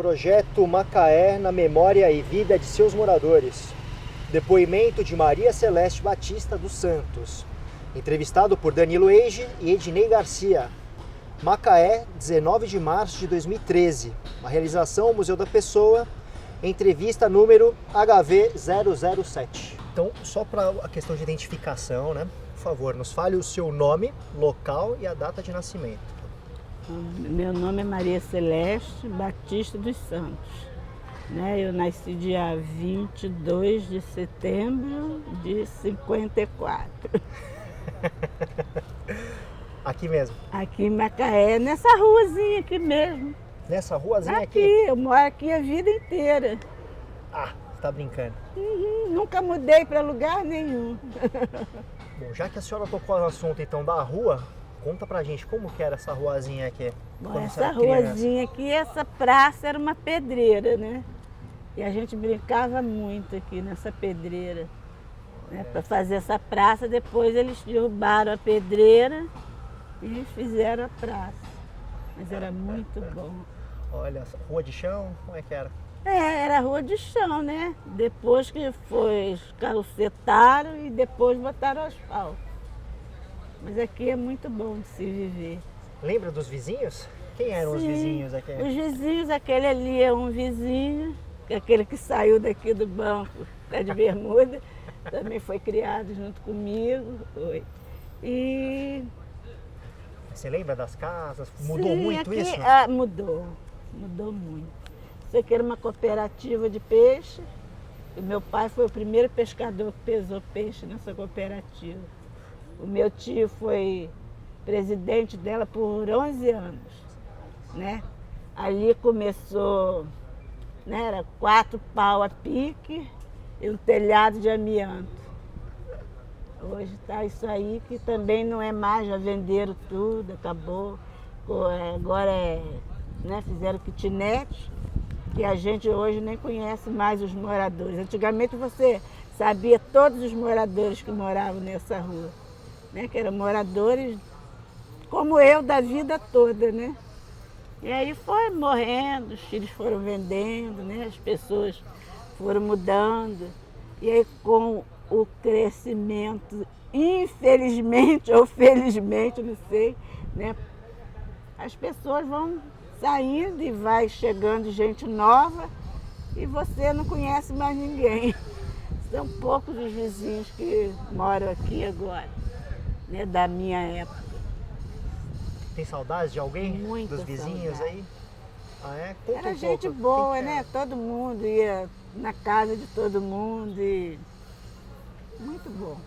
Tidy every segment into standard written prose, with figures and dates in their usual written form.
Projeto Macaé na memória e vida de seus moradores. Depoimento de Maria Celeste Batista dos Santos. Entrevistado por Danilo Eige e Ednei Garcia. Macaé, 19 de março de 2013. Uma realização Museu da Pessoa. Entrevista número HV007. Então, só para a questão de identificação, né? Por favor, nos fale o seu nome, local e a data de nascimento. Meu nome é Maria Celeste Batista dos Santos. Eu nasci dia 22 de setembro de 54. Aqui mesmo? Aqui em Macaé, nessa ruazinha aqui mesmo. Nessa ruazinha aqui? Eu moro aqui a vida inteira. Ah, você tá brincando. Nunca mudei para lugar nenhum. Bom, já que a senhora tocou no assunto então da rua, conta pra gente como que era essa ruazinha aqui. Bom, essa ruazinha aqui, essa praça era uma pedreira, né? E a gente brincava muito aqui nessa pedreira. Para fazer essa praça, depois eles derrubaram a pedreira e fizeram a praça. Mas era muito bom. Olha, rua de chão, como é que era? Era rua de chão, né? Depois que foi, calcetaram e depois botaram asfalto. Mas aqui é muito bom de se viver. Lembra dos vizinhos? Quem eram os vizinhos aqui? Os vizinhos, aquele ali é um vizinho, aquele que saiu daqui do banco, tá de bermuda, também foi criado junto comigo. E você lembra das casas? Mudou muito aqui, isso? Mudou muito. Isso aqui era uma cooperativa de peixe. E meu pai foi o primeiro pescador que pesou peixe nessa cooperativa. O meu tio foi presidente dela por 11 anos, né? Ali começou, né, era 4 pau a pique e um telhado de amianto. Hoje está isso aí, que também não é mais, já venderam tudo, acabou. Agora fizeram kitnet, que a gente hoje nem conhece mais os moradores. Antigamente você sabia todos os moradores que moravam nessa rua, né? Que eram moradores como eu da vida toda, né? E aí foi morrendo, os filhos foram vendendo, né? As pessoas foram mudando. E aí com o crescimento, infelizmente ou felizmente, não sei, né? As pessoas vão saindo e vai chegando gente nova e você não conhece mais ninguém. São poucos os vizinhos que moram aqui agora, né? Da minha época. Tem saudade de alguém? Muita dos vizinhos saudade. aí? Ah, é? Conta Era um gente pouco. boa, né? Todo mundo ia na casa de todo mundo e muito bom.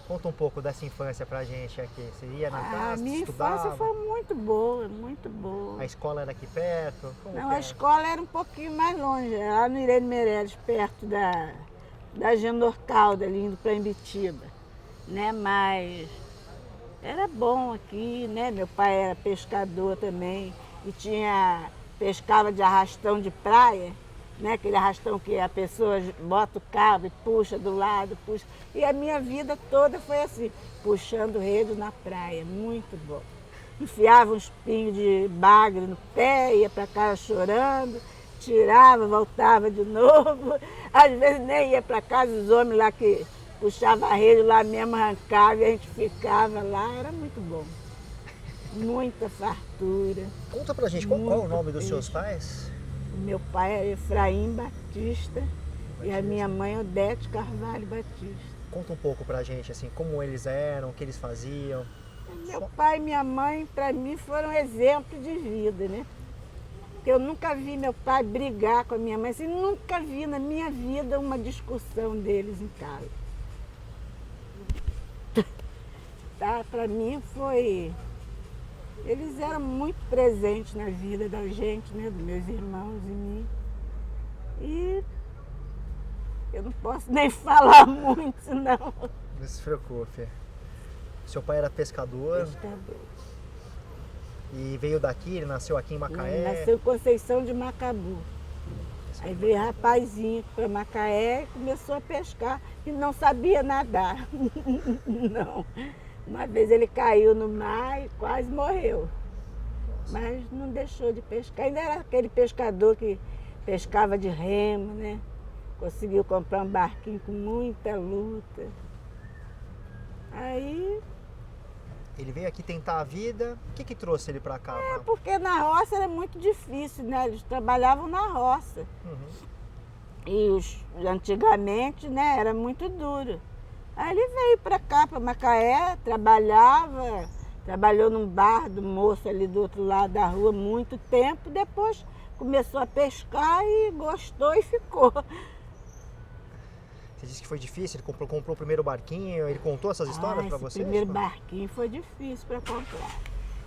Conta um pouco dessa infância pra gente aqui. Você ia na casa, A minha estudava? infância foi muito boa, muito boa. A escola era aqui perto? Como Não, que a escola era um pouquinho mais longe, lá no Irene Meirelles, perto da Genorcalda, ali indo para Imbitiba, né? Mas era bom aqui, né? Meu pai era pescador também e pescava de arrastão de praia, né? Aquele arrastão que a pessoa bota o cabo e puxa do lado, puxa. E a minha vida toda foi assim, puxando rede na praia, muito bom. Enfiava uns pinhos de bagre no pé, ia para casa chorando, tirava, voltava de novo. Às vezes nem ia para casa, os homens lá que puxavam a rede lá mesmo arrancavam e a gente ficava lá, era muito bom. Muita fartura. Conta pra gente, qual é o nome dos seus pais? Meu pai é Efraim Batista e a minha mãe Odete Carvalho Batista. Conta um pouco pra gente, assim, como eles eram, o que eles faziam. Meu pai e minha mãe, para mim, foram exemplo de vida, né? Eu nunca vi meu pai brigar com a minha mãe, assim, nunca vi na minha vida uma discussão deles em casa. Tá? Para mim foi... Eles eram muito presentes na vida da gente, né? Dos meus irmãos e mim. E eu não posso nem falar muito, não. Não se preocupe. Seu pai era pescador? Pescador. E veio daqui, ele nasceu aqui em Macaé? Nasceu em Conceição de Macabu. Aí veio rapazinho para Macaé e começou a pescar e não sabia nadar. Não. Uma vez ele caiu no mar e quase morreu. Mas não deixou de pescar. Ainda era aquele pescador que pescava de remo, né? Conseguiu comprar um barquinho com muita luta. Aí... Ele veio aqui tentar a vida. O que trouxe ele para cá? Porque na roça era muito difícil, né? Eles trabalhavam na roça. E antigamente, né, era muito duro. Aí ele veio para cá, para Macaé, trabalhou num bar do moço ali do outro lado da rua muito tempo. Depois começou a pescar e gostou e ficou. Você disse que foi difícil, ele comprou o primeiro barquinho, ele contou essas histórias para você? O primeiro barquinho foi difícil para comprar.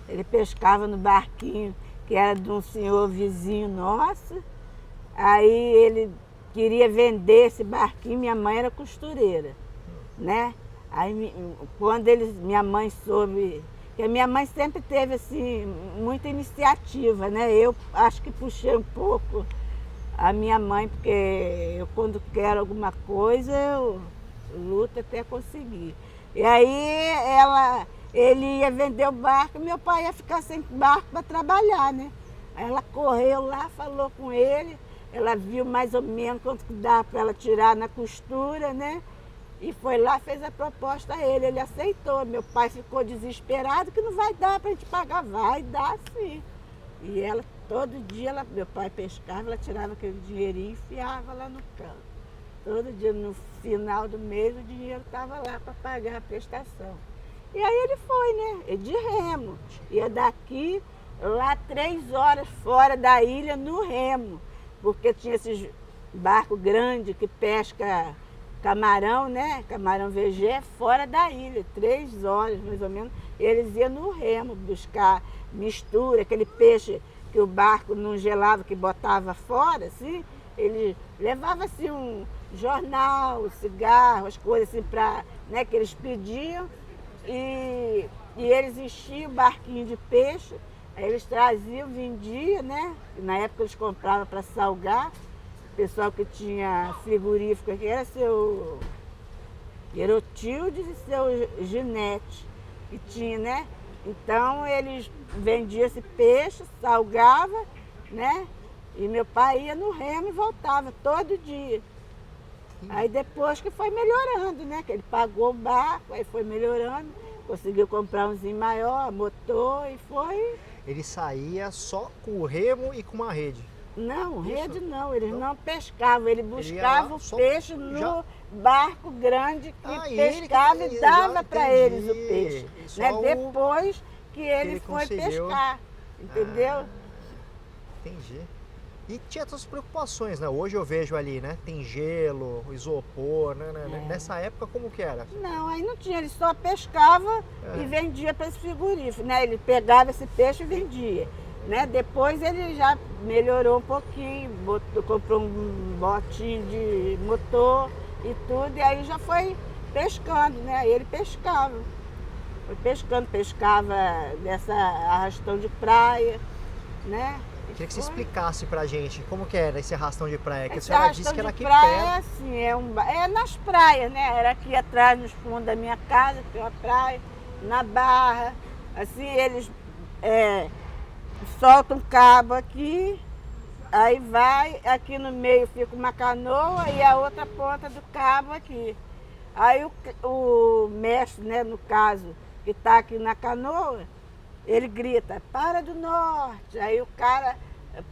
Ele pescava no barquinho que era de um senhor vizinho nosso. Aí ele queria vender esse barquinho, minha mãe era costureira, né? Aí quando minha mãe soube, que a minha mãe sempre teve assim, muita iniciativa, né? Eu acho que puxei um pouco a minha mãe, porque eu quando quero alguma coisa, eu luto até conseguir. E aí ele ia vender o barco, meu pai ia ficar sem barco para trabalhar, né? Aí ela correu lá, falou com ele, ela viu mais ou menos quanto dá para ela tirar na costura, né? E foi lá, fez a proposta a ele aceitou. Meu pai ficou desesperado que não vai dar para a gente pagar, vai dar sim. E ela, todo dia, meu pai pescava, ela tirava aquele dinheirinho e enfiava lá no campo. Todo dia, no final do mês, o dinheiro estava lá para pagar a prestação. E aí ele foi, né? De remo. Ia daqui, lá 3 horas fora da ilha, no remo. Porque tinha esses barcos grandes que pesca camarão, né? Camarão VG, fora da ilha. 3 horas, mais ou menos. Eles iam no remo buscar mistura, aquele peixe que o barco não gelava, que botava fora, assim. Ele levava assim um jornal, cigarro, as coisas assim né, que eles pediam. E eles enchiam o barquinho de peixe, aí eles traziam, vendiam, né? E na época eles compravam para salgar. O pessoal que tinha frigorífico aqui era seu Herotildes e seu Ginete, que tinha, né? Então eles vendiam esse peixe, salgava, né? E meu pai ia no remo e voltava todo dia. Aí depois que foi melhorando, né? Que ele pagou o barco, aí foi melhorando, conseguiu comprar umzinho maior, motor e foi. Ele saía só com o remo e com uma rede? Não, Isso? rede não, eles não pescavam, ele buscava só o peixe no barco grande que ele pescava que- e dava já para entendi. eles o peixe. Só Né? o- Depois que ele foi conseguiu. pescar, entendeu? Entendi. E tinha essas preocupações, né? Hoje eu vejo ali, né? Tem gelo, isopor, né? Nessa época como que era? Não, aí não tinha, ele só pescava e vendia para esse frigorífico, né? Ele pegava esse peixe e vendia, né? Depois ele já melhorou um pouquinho, comprou um botinho de motor e tudo, e aí já foi pescando, né? Aí ele pescava. Foi pescando, pescava nessa arrastão de praia, né? Queria que você explicasse pra gente como que era esse arrastão de praia, que a Esse senhora disse que arrastão era de aqui praia é perto. assim, é nas praias, né? Era aqui atrás, nos fundos da minha casa, tem uma praia, na Barra. Assim, eles soltam um cabo aqui, aí vai, aqui no meio fica uma canoa e a outra ponta do cabo aqui. Aí o mestre, né, no caso, que está aqui na canoa, ele grita, para do norte. Aí o cara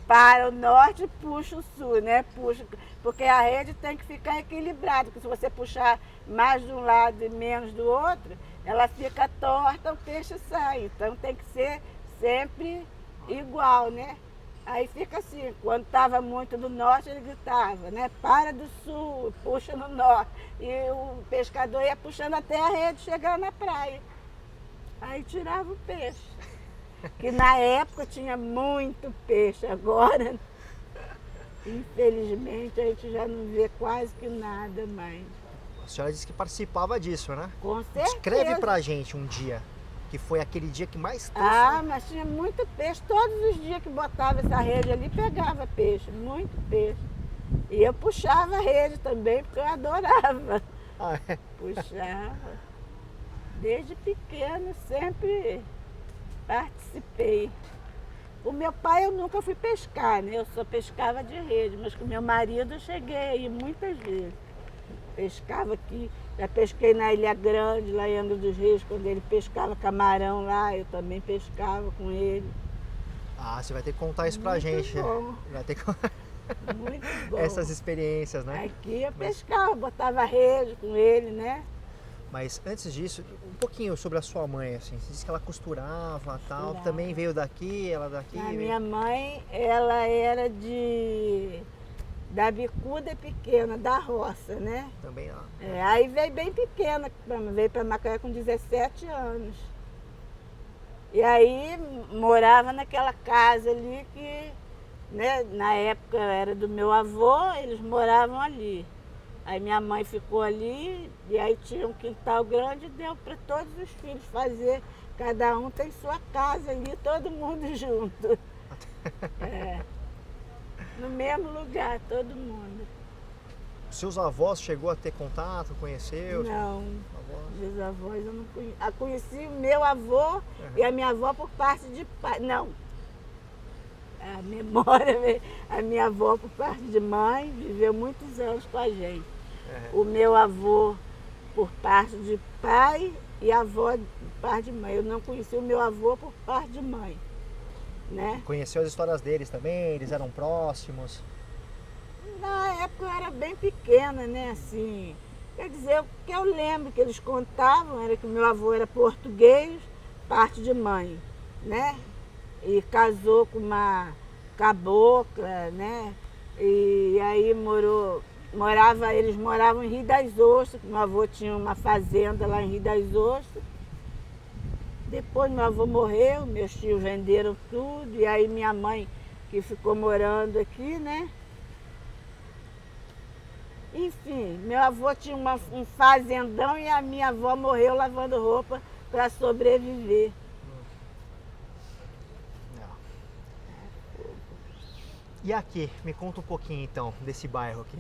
para o norte e puxa o sul, né? Puxa, porque a rede tem que ficar equilibrada, porque se você puxar mais de um lado e menos do outro, ela fica torta, o peixe sai. Então tem que ser sempre igual, né? Aí fica assim, quando estava muito do norte, ele gritava, né? Para do sul, puxa no norte. E o pescador ia puxando até a rede chegar na praia. Aí tirava o peixe. Que na época tinha muito peixe, agora, infelizmente, a gente já não vê quase que nada mais. A senhora disse que participava disso, né? Com certeza. Descreve pra gente um dia, que foi aquele dia que mais trouxe. Ah, mas tinha muito peixe. Todos os dias que botava essa rede ali, pegava peixe, muito peixe. E eu puxava a rede também, porque eu adorava Ah, é? puxava. Desde pequeno sempre participei. O meu pai eu nunca fui pescar, né? Eu só pescava de rede, mas com meu marido eu cheguei aí muitas vezes. Pescava aqui, já pesquei na Ilha Grande, lá em Angra dos Reis, quando ele pescava camarão lá, eu também pescava com ele. Ah, você vai ter que contar isso pra Muito gente. bom. Vai ter que Muito bom. essas experiências, né? Aqui eu pescava, botava rede com ele, né? Mas antes disso, um pouquinho sobre a sua mãe, assim. Você disse que ela costurava e tal. Costurava. Também veio daqui, ela daqui. A veio- minha mãe, ela era da bicuda pequena, da roça, né? Também lá. Aí veio bem pequena, veio para Macaé com 17 anos. E aí morava naquela casa ali que, né, na época era do meu avô, eles moravam ali. Aí minha mãe ficou ali e aí tinha um quintal grande e deu para todos os filhos fazer. Cada um tem sua casa ali, todo mundo junto. No mesmo lugar, todo mundo. Seus avós chegou a ter contato, conheceu? Não, Avós? meus avós eu não conheci. Eu conheci o meu avô e a minha avó por parte de pai. Não. A memória, a minha avó por parte de mãe, viveu muitos anos com a gente. O meu avô por parte de pai e a avó por parte de mãe. Eu não conheci o meu avô por parte de mãe, né? Conheceu as histórias deles também? Eles eram próximos? Na época eu era bem pequena, né, assim. Quer dizer, o que eu lembro que eles contavam era que o meu avô era português, parte de mãe, né? E casou com uma cabocla, né? E aí eles moravam em Rio das Ostras, que meu avô tinha uma fazenda lá em Rio das Ostras. Depois meu avô morreu, meus tios venderam tudo, e aí minha mãe que ficou morando aqui, né? Enfim, meu avô tinha um fazendão e a minha avó morreu lavando roupa para sobreviver. E aqui, me conta um pouquinho então desse bairro aqui.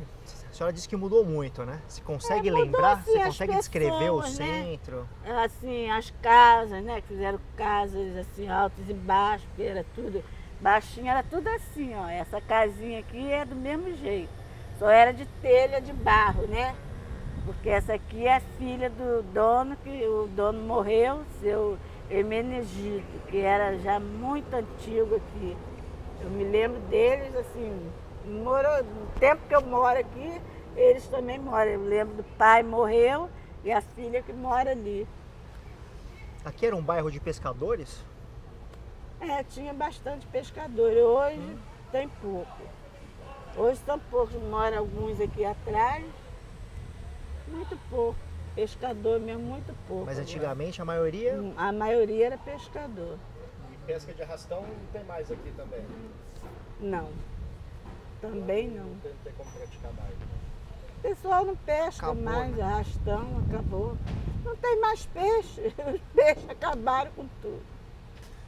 A senhora disse que mudou muito, né? Você consegue Mudou, lembrar? assim, Você as consegue descrever o pessoas, né? centro? Assim, as casas, né? Que fizeram casas assim, altas e baixas, que era tudo baixinho, era tudo assim, ó. Essa casinha aqui é do mesmo jeito. Só era de telha de barro, né? Porque essa aqui é a filha do dono, que o dono morreu, seu Hermenegildo, que era já muito antigo aqui. Eu me lembro deles, assim, no tempo que eu moro aqui, eles também moram. Eu lembro do pai morreu e a filha que mora ali. Aqui era um bairro de pescadores? Tinha bastante pescador. Hoje tem pouco. Hoje são poucos, moram alguns aqui atrás. Muito pouco. Pescador mesmo, muito pouco. Mas agora. antigamente a maioria? A maioria era pescador. E pesca de arrastão não tem mais aqui também. Não. Também não. Não tem como praticar mais. O pessoal não pesca Acabou, mais, né? arrastão, acabou. Não tem mais peixe. Os peixes acabaram com tudo.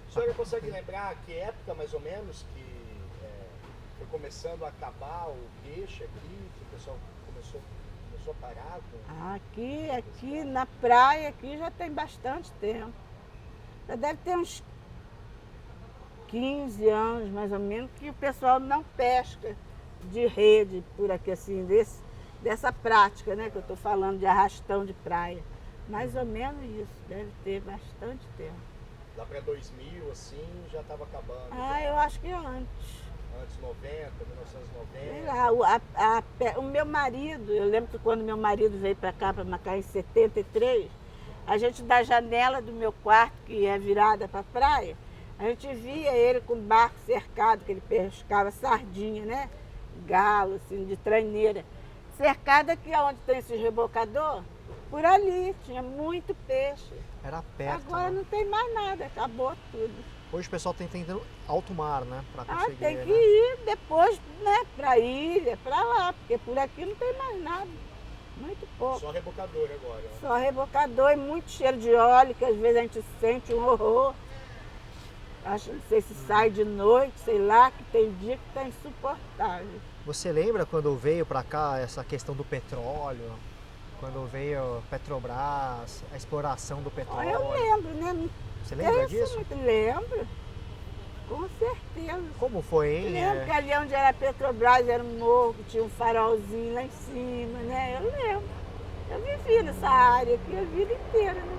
A senhora consegue lembrar que época mais ou menos que foi começando a acabar o peixe aqui, que o pessoal começou a parar com... Aqui na praia, aqui já tem bastante tempo. Já deve ter uns 15 anos, mais ou menos, que o pessoal não pesca de rede por aqui, assim, dessa prática, né, que eu estou falando de arrastão de praia. Mais ou menos isso, deve ter bastante tempo. Lá para 2000, assim, já estava acabando. Eu acho que antes. Antes 90, 1990. Sei lá, o meu marido, eu lembro que quando meu marido veio para cá, para Macaé, em 73, a gente da janela do meu quarto, que é virada para a praia, a gente via ele com o barco cercado, que ele pescava sardinha, né? Galo, assim, de traineira. Cercado aqui onde tem esse rebocador, por ali, tinha muito peixe. Era perto. Agora né? não tem mais nada, acabou tudo. Hoje o pessoal tem tentando alto mar, né? Pra conseguir, Tem que né? ir depois, né, pra ilha, pra lá, porque por aqui não tem mais nada. Muito pouco. Só rebocador agora. Né? Só rebocador e muito cheiro de óleo, que às vezes a gente sente um horror. Acho, não sei se sai de noite, sei lá, que tem dia que tá insuportável. Você lembra quando veio pra cá essa questão do petróleo? Quando veio Petrobras, a exploração do petróleo? Eu lembro, né? Você lembra Isso disso? muito lembro. Com certeza. Como foi, hein? Lembro que ali onde era a Petrobras era um morro, tinha um farolzinho lá em cima, né? Eu lembro. Eu vivi nessa área aqui a vida inteira, né?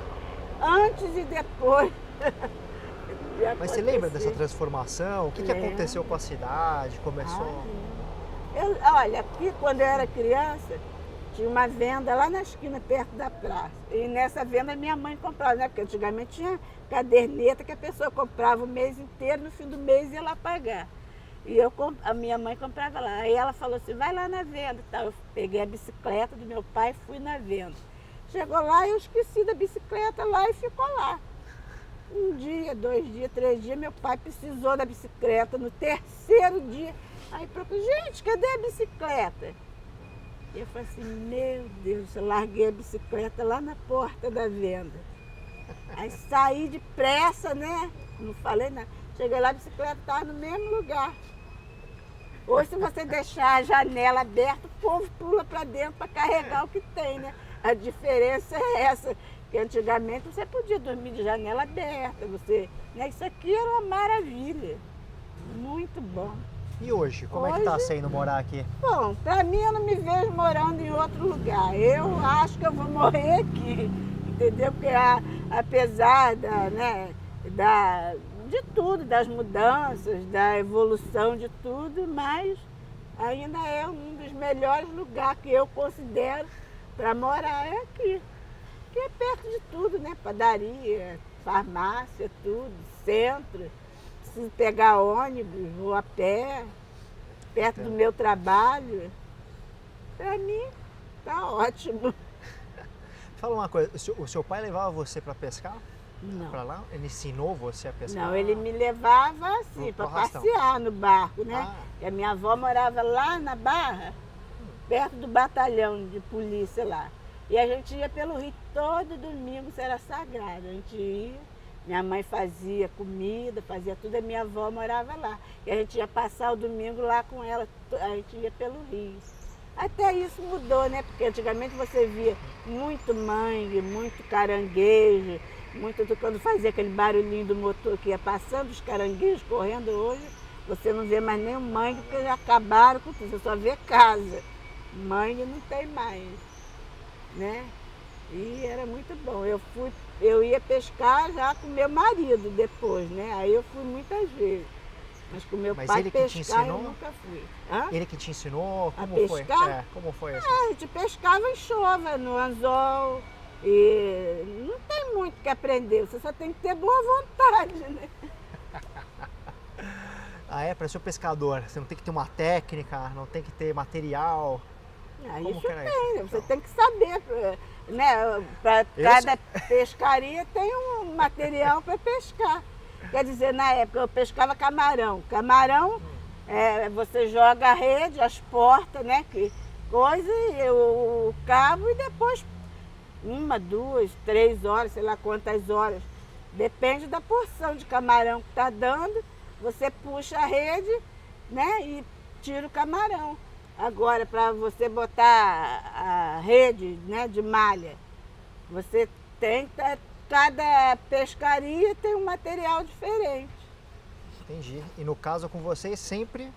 Antes e depois. Mas você lembra dessa transformação? O que Lembro. aconteceu com a cidade? Começou... Olha, aqui quando eu era criança, tinha uma venda lá na esquina, perto da praça. E nessa venda minha mãe comprava, né? Porque antigamente tinha caderneta que a pessoa comprava o mês inteiro, no fim do mês ia lá pagar. E a minha mãe comprava lá. Aí ela falou assim, vai lá na venda. Eu peguei a bicicleta do meu pai e fui na venda. Chegou lá, eu esqueci da bicicleta lá e ficou lá. Um dia, 2 dias, 3 dias, meu pai precisou da bicicleta. No terceiro dia, aí procurou, gente, cadê a bicicleta? E eu falei assim, meu Deus, eu larguei a bicicleta lá na porta da venda. Aí saí depressa, né? Não falei nada. Cheguei lá, a bicicleta estava no mesmo lugar. Hoje, se você deixar a janela aberta, o povo pula para dentro para carregar o que tem, né? A diferença é essa, que antigamente você podia dormir de janela aberta, né? Isso aqui era uma maravilha, muito bom. E hoje, como é que tá sendo morar aqui? Bom, para mim eu não me vejo morando em outro lugar, eu acho que eu vou morrer aqui, entendeu? Porque apesar de tudo, das mudanças, da evolução de tudo, mas ainda é um dos melhores lugares que eu considero para morar é aqui. Que é perto de tudo, né? Padaria, farmácia, tudo, centro. Preciso pegar ônibus, vou a pé, perto do meu trabalho. Para mim, tá ótimo. Fala uma coisa, o seu pai levava você para pescar? Não. Para lá? Ele ensinou você a pescar? Não, ele me levava assim, para passear no barco, né? Ah. Porque a minha avó morava lá na Barra, perto do batalhão de polícia lá. E a gente ia pelo rio todo domingo, isso era sagrado. A gente ia, minha mãe fazia comida, fazia tudo, a minha avó morava lá. E a gente ia passar o domingo lá com ela, a gente ia pelo rio. Até isso mudou, né? Porque antigamente você via muito mangue, muito caranguejo, quando fazia aquele barulhinho do motor que ia passando, os caranguejos correndo. Hoje você não vê mais nem o mangue, porque já acabaram com tudo, você só vê casa. Mangue não tem mais, né? E era muito bom. Eu ia pescar já com meu marido depois, né? Aí eu fui muitas vezes. Mas com meu pai pescar eu nunca fui. Hã? Ele que te ensinou? Como a pescar? Foi? Como foi isso? A gente pescava em chova, no anzol. E não tem muito que aprender, você só tem que ter boa vontade, né? Para ser pescador, você não tem que ter uma técnica, não tem que ter material. Isso tem, você tem que saber, né? Para cada pescaria tem um material para pescar. Quer dizer, na época eu pescava camarão. Camarão, você joga a rede, as portas, né? Que coisa, e o cabo, e depois 1, 2, 3 horas, sei lá quantas horas. Depende da porção de camarão que está dando. Você puxa a rede, né? E tira o camarão. Agora, para você botar a rede, né, de malha, você tem, cada pescaria tem um material diferente. Entendi. E no caso com vocês sempre,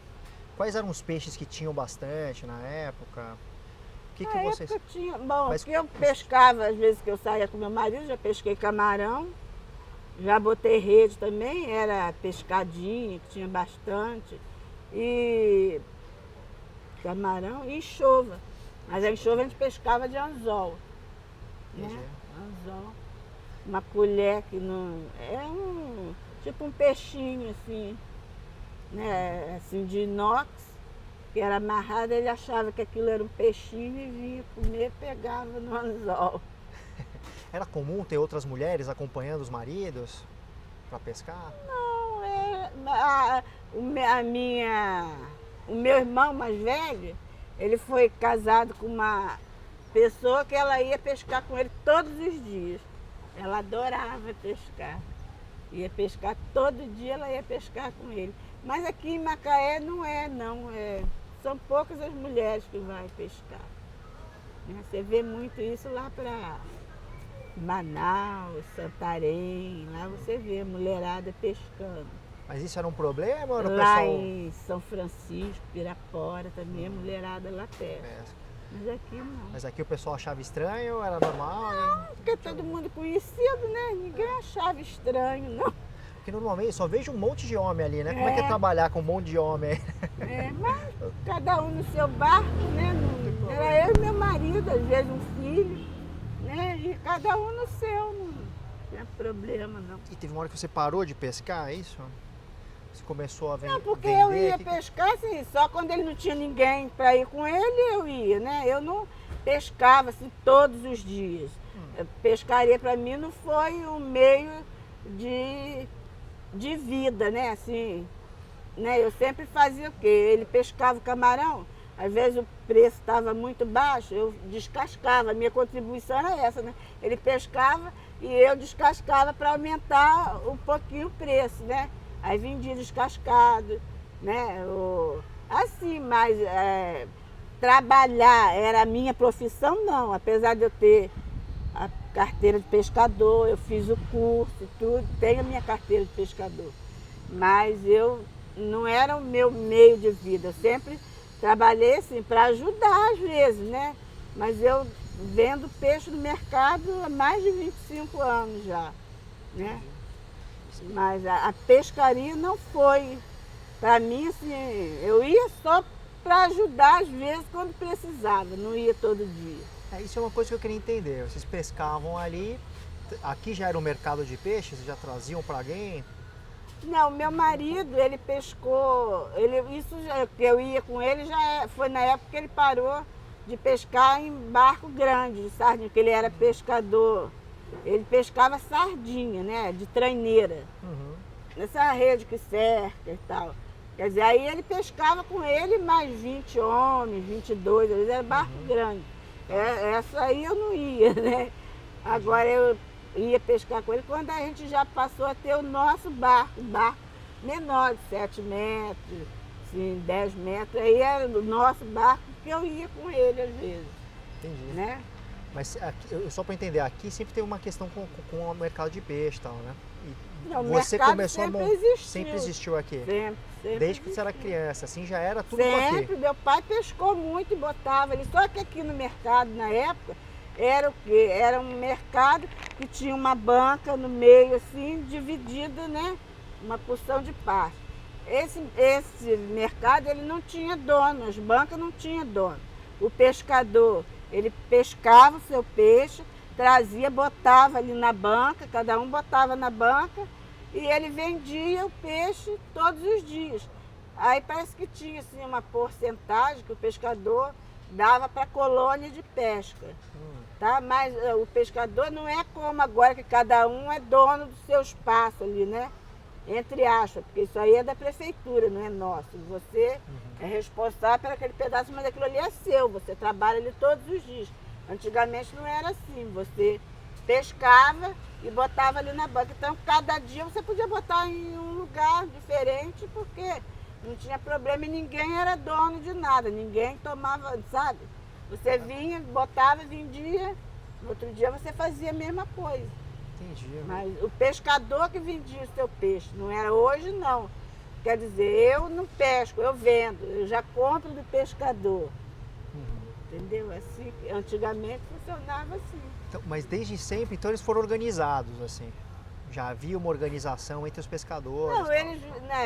quais eram os peixes que tinham bastante na época? O que vocês... época tinha, bom, que eu pescava, às vezes que eu saía com meu marido, já pesquei camarão, já botei rede também, era pescadinha, que tinha bastante. E camarão e enxova. Mas a enxova a gente pescava de anzol. Né? Anzol. Uma colher que não. Tipo um peixinho assim, né? Assim, de inox, que era amarrado, ele achava que aquilo era um peixinho e vinha comer, pegava no anzol. Era comum ter outras mulheres acompanhando os maridos para pescar? Não, o meu irmão mais velho, ele foi casado com uma pessoa que ela ia pescar com ele todos os dias. Ela adorava pescar. Ia pescar todo dia, ela ia pescar com ele. Mas aqui em Macaé não. São poucas as mulheres que vão pescar. Você vê muito isso lá para Manaus, Santarém, lá você vê a mulherada pescando. Mas isso era um problema ou era o Lá pessoal... em São Francisco, Pirapora também, a mulherada lá pesca. pesca? Mas aqui não. Mas aqui o pessoal achava estranho, era normal? Hein? Porque todo mundo conhecido, né? Ninguém achava estranho, não. Porque normalmente só vejo um monte de homem ali, né? Como é que é É. trabalhar com um monte de homem aí? Mas cada um no seu barco, né? Era eu e meu marido, às vezes um filho, né? E cada um no seu, não tinha problema, não. E teve uma hora que você parou de pescar, é isso? Você começou a vender? Não, porque eu ia pescar assim, só quando ele não tinha ninguém para ir com ele, eu ia, né? Eu não pescava assim todos os dias. Pescaria para mim não foi um meio de vida, né? Assim, né? Eu sempre fazia o quê? Ele pescava o camarão, às vezes o preço estava muito baixo, eu descascava, a minha contribuição era essa, né? Ele pescava e eu descascava para aumentar um pouquinho o preço, né? Aí vendia descascado, né? Assim, mas trabalhar era a minha profissão, não. Apesar de eu ter a carteira de pescador, eu fiz o curso e tudo, tenho a minha carteira de pescador. Mas eu não era o meu meio de vida. Eu sempre trabalhei assim para ajudar às vezes, né? Mas eu vendo peixe no mercado há mais de 25 anos já, né? Mas a pescaria não foi, para mim, assim, eu ia só para ajudar às vezes quando precisava, não ia todo dia. Isso é uma coisa que eu queria entender. Vocês pescavam ali, aqui já era um mercado de peixes, vocês já traziam para alguém? Não, meu marido, ele pescou, que eu ia com ele foi na época que ele parou de pescar em barco grande, de sardinha, porque ele era pescador. Ele pescava sardinha, né, de traineira, nessa rede que cerca e tal. Quer dizer, aí ele pescava com ele mais 20 homens, 22, eles eram barco grande. Essa aí eu não ia, né? Agora eu ia pescar com ele quando a gente já passou a ter o nosso barco, menor de 7 metros, assim, 10 metros. Aí era o nosso barco que eu ia com ele às vezes. Entendi. Né? Mas aqui, só para entender, aqui sempre teve uma questão com o mercado de peixe e tal, né? E Não, o você mercado começou sempre a existiu. sempre existiu aqui? Sempre Desde que você era criança, assim já era tudo aqui? Sempre, meu pai pescou muito e botava ali. Só que aqui no mercado, na época, era o quê? Era um mercado que tinha uma banca no meio, assim, dividida, né? Uma porção de parte. Esse mercado, ele não tinha dono, as bancas não tinham dono. O pescador, ele pescava o seu peixe, trazia, botava ali na banca, cada um botava na banca, e ele vendia o peixe todos os dias. Aí parece que tinha assim, uma porcentagem que o pescador dava para a colônia de pesca. Tá? Mas o pescador não é como agora, que cada um é dono do seu espaço ali, né? Entre aspas, porque isso aí é da prefeitura, não é nosso. Você é responsável por aquele pedaço, mas aquilo ali é seu, você trabalha ali todos os dias. Antigamente não era assim, você pescava e botava ali na banca. Então, cada dia você podia botar em um lugar diferente, porque não tinha problema e ninguém era dono de nada, ninguém tomava, sabe? Você vinha, botava, vendia, no outro dia você fazia a mesma coisa. Entendi. Mas o pescador que vendia o seu peixe, não era hoje não. Quer dizer, eu não pesco, eu vendo, eu já compro do pescador. Entendeu? Assim, antigamente funcionava assim. Então, mas desde sempre, então eles foram organizados, assim? Já havia uma organização entre os pescadores? Não, eles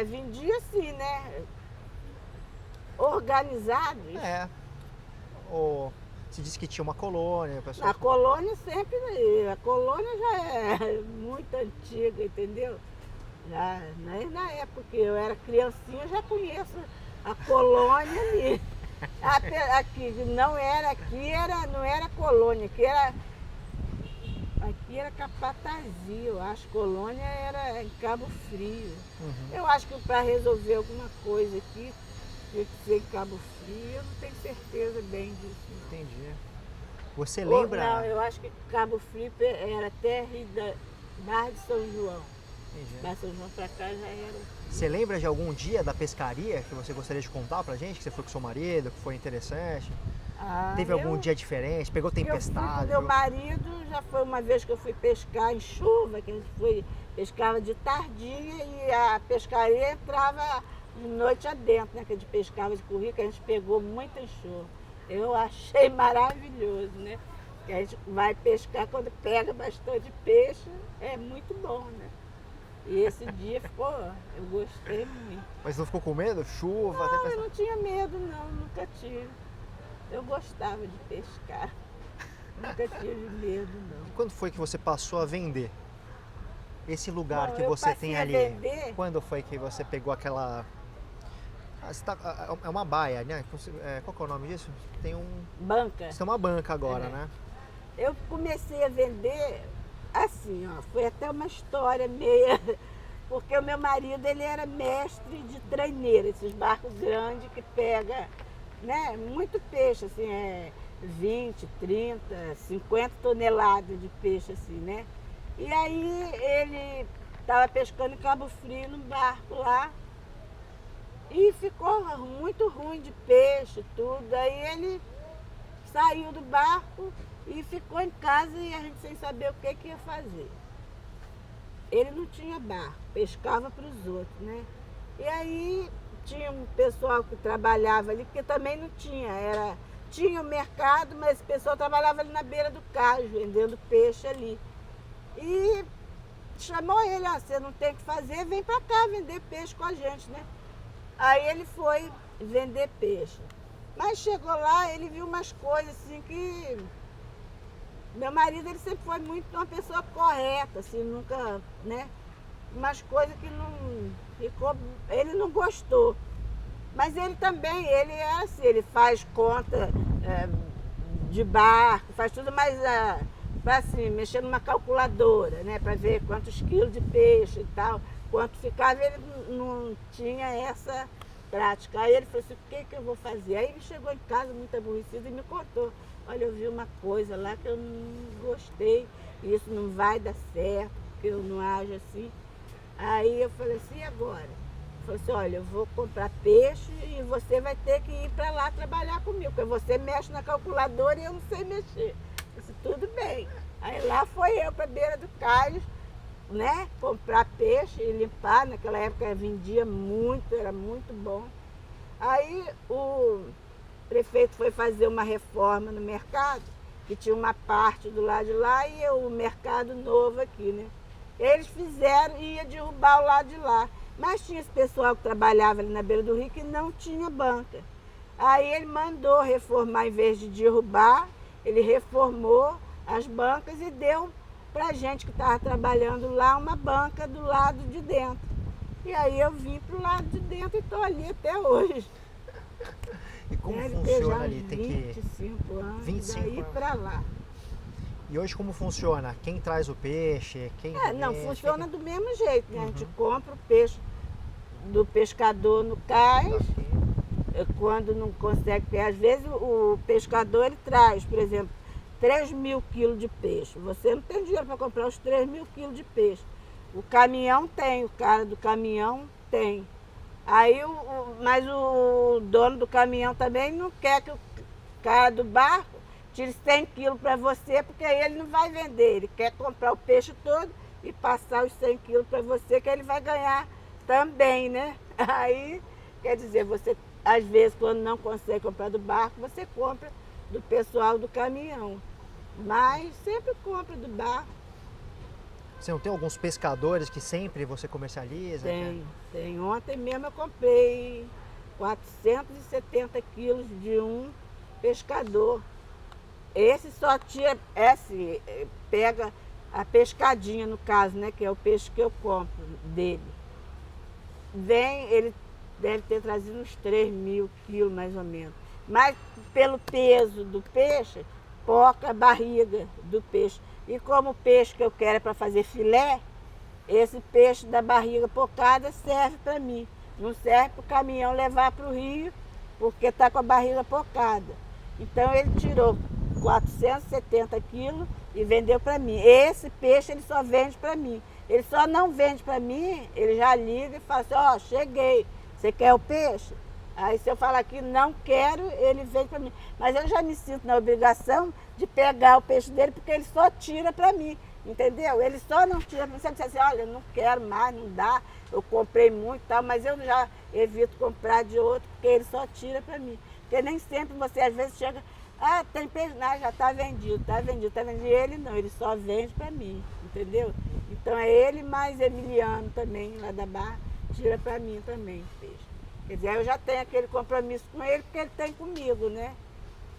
vendiam assim, né? Organizados. Se disse que tinha uma colônia, o pessoal... A colônia sempre, a colônia já é muito antiga, entendeu? Já, na época que eu era criancinha, eu já conheço a colônia ali. Aqui, não era colônia, aqui era Capatazia, eu acho. Colônia era em Cabo Frio. Eu acho que para resolver alguma coisa aqui, tinha que ser em Cabo Frio, eu não tenho certeza bem disso. Não. Entendi. Você lembra? Não, eu acho que Cabo Frio era terra da Barra de São João. Entendi. Da São João para cá já era. Você lembra de algum dia da pescaria que você gostaria de contar pra gente? Que você foi com seu marido, que foi interessante? Teve algum dia diferente? Pegou Eu fui tempestade? com meu marido, já foi uma vez que eu fui pescar em chuva, que a gente pescava de tardinha e a pescaria entrava de noite adentro, né? Que a gente pescava de currículo, que a gente pegou muita chuva. Eu achei maravilhoso, né? Que a gente vai pescar quando pega bastante peixe, é muito bom, né? E esse dia ficou, eu gostei muito. Mas não ficou com medo? Chuva, Não, eu tempestade? não tinha medo não, nunca tive. Eu gostava de pescar, nunca tive medo não. Quando foi que você passou a vender? Esse lugar Bom, que eu você passei tem a ali. vender- Quando foi que você pegou aquela... É uma baia, né? Qual que é o nome disso? Tem um... Banca. Você tem uma banca agora, É. né? Eu comecei a vender assim, ó, foi até uma história meia, porque o meu marido ele era mestre de treineira, esses barcos grandes que pega, né, muito peixe, assim, 20, 30, 50 toneladas de peixe, assim, né? E aí ele estava pescando em Cabo Frio num barco lá e ficou muito ruim de peixe, tudo. Aí ele saiu do barco e ficou em casa e a gente sem saber o que ia fazer. Ele não tinha barco, pescava para os outros, né? E aí tinha um pessoal que trabalhava ali, porque também não tinha, tinha o mercado, mas esse pessoal trabalhava ali na beira do cais, vendendo peixe ali. E chamou ele, você não tem o que fazer, vem para cá vender peixe com a gente, né? Aí ele foi vender peixe. Mas chegou lá, ele viu umas coisas assim que... Meu marido, ele sempre foi muito uma pessoa correta, assim, nunca, né? Umas coisas que não ficou... Ele não gostou. Mas ele também, ele é assim, ele faz conta de barco, faz tudo, mas para assim, mexer numa calculadora, né? Para ver quantos quilos de peixe e tal, quanto ficava, ele não tinha essa prática. Aí ele falou assim, o que eu vou fazer? Aí ele chegou em casa muito aborrecido e me contou. Olha, eu vi uma coisa lá que eu não gostei, isso não vai dar certo, porque eu não ajo assim. Aí eu falei assim, e agora? Ele falou assim, olha, eu vou comprar peixe e você vai ter que ir para lá trabalhar comigo, porque você mexe na calculadora e eu não sei mexer. Eu disse, tudo bem. Aí lá foi eu para a beira do cais, né, comprar peixe e limpar. Naquela época vendia muito, era muito bom. Aí o prefeito foi fazer uma reforma no mercado, que tinha uma parte do lado de lá e o mercado novo aqui, né? Eles fizeram e ia derrubar o lado de lá. Mas tinha esse pessoal que trabalhava ali na beira do rio que não tinha banca. Aí ele mandou reformar, em vez de derrubar, ele reformou as bancas e deu para a gente que estava trabalhando lá uma banca do lado de dentro. E aí eu vim para o lado de dentro e estou ali até hoje. E como Deve ter já funciona uns ali? Tem que... 25 anos, 25 daí anos. para lá. E hoje como funciona? Quem traz o peixe? Quem Não, vende? funciona do mesmo jeito, né? A gente compra o peixe do pescador no cais, quando não consegue, porque às vezes o pescador ele traz, por exemplo, 3.000 quilos de peixe. Você não tem dinheiro para comprar os 3.000 quilos de peixe. O caminhão tem, o cara do caminhão tem. Aí, mas o dono do caminhão também não quer que o cara do barco tire 100 quilos para você, porque aí ele não vai vender. Ele quer comprar o peixe todo e passar os 100 quilos para você, que ele vai ganhar também, né? Aí, quer dizer, você, às vezes, quando não consegue comprar do barco, você compra do pessoal do caminhão. Mas sempre compra do barco. Você não tem alguns pescadores que sempre você comercializa? Tem. Ontem mesmo eu comprei 470 quilos de um pescador. Esse só tinha, assim, pega a pescadinha no caso, né? Que é o peixe que eu compro dele. Ele deve ter trazido uns 3.000 quilos mais ou menos. Mas pelo peso do peixe, pouca a barriga do peixe. E como o peixe que eu quero é para fazer filé, esse peixe da barriga pocada serve para mim. Não serve para o caminhão levar para o rio, porque está com a barriga pocada. Então ele tirou 470 quilos e vendeu para mim. Esse peixe ele só vende para mim. Ele só não vende para mim, ele já liga e fala assim, cheguei, você quer o peixe? Aí se eu falar que não quero, ele vem para mim. Mas eu já me sinto na obrigação de pegar o peixe dele, porque ele só tira para mim, entendeu? Ele só não tira para mim. Se ele disser assim, olha, não quero mais, não dá, eu comprei muito e tal, mas eu já evito comprar de outro, porque ele só tira para mim. Porque nem sempre você, às vezes, chega, tem peixe, não, já está vendido, está vendido, está vendido. E ele não, ele só vende para mim, entendeu? Então é ele mais Emiliano também, lá da Barra, tira para mim também peixe. Quer dizer, eu já tenho aquele compromisso com ele, porque ele tem comigo, né?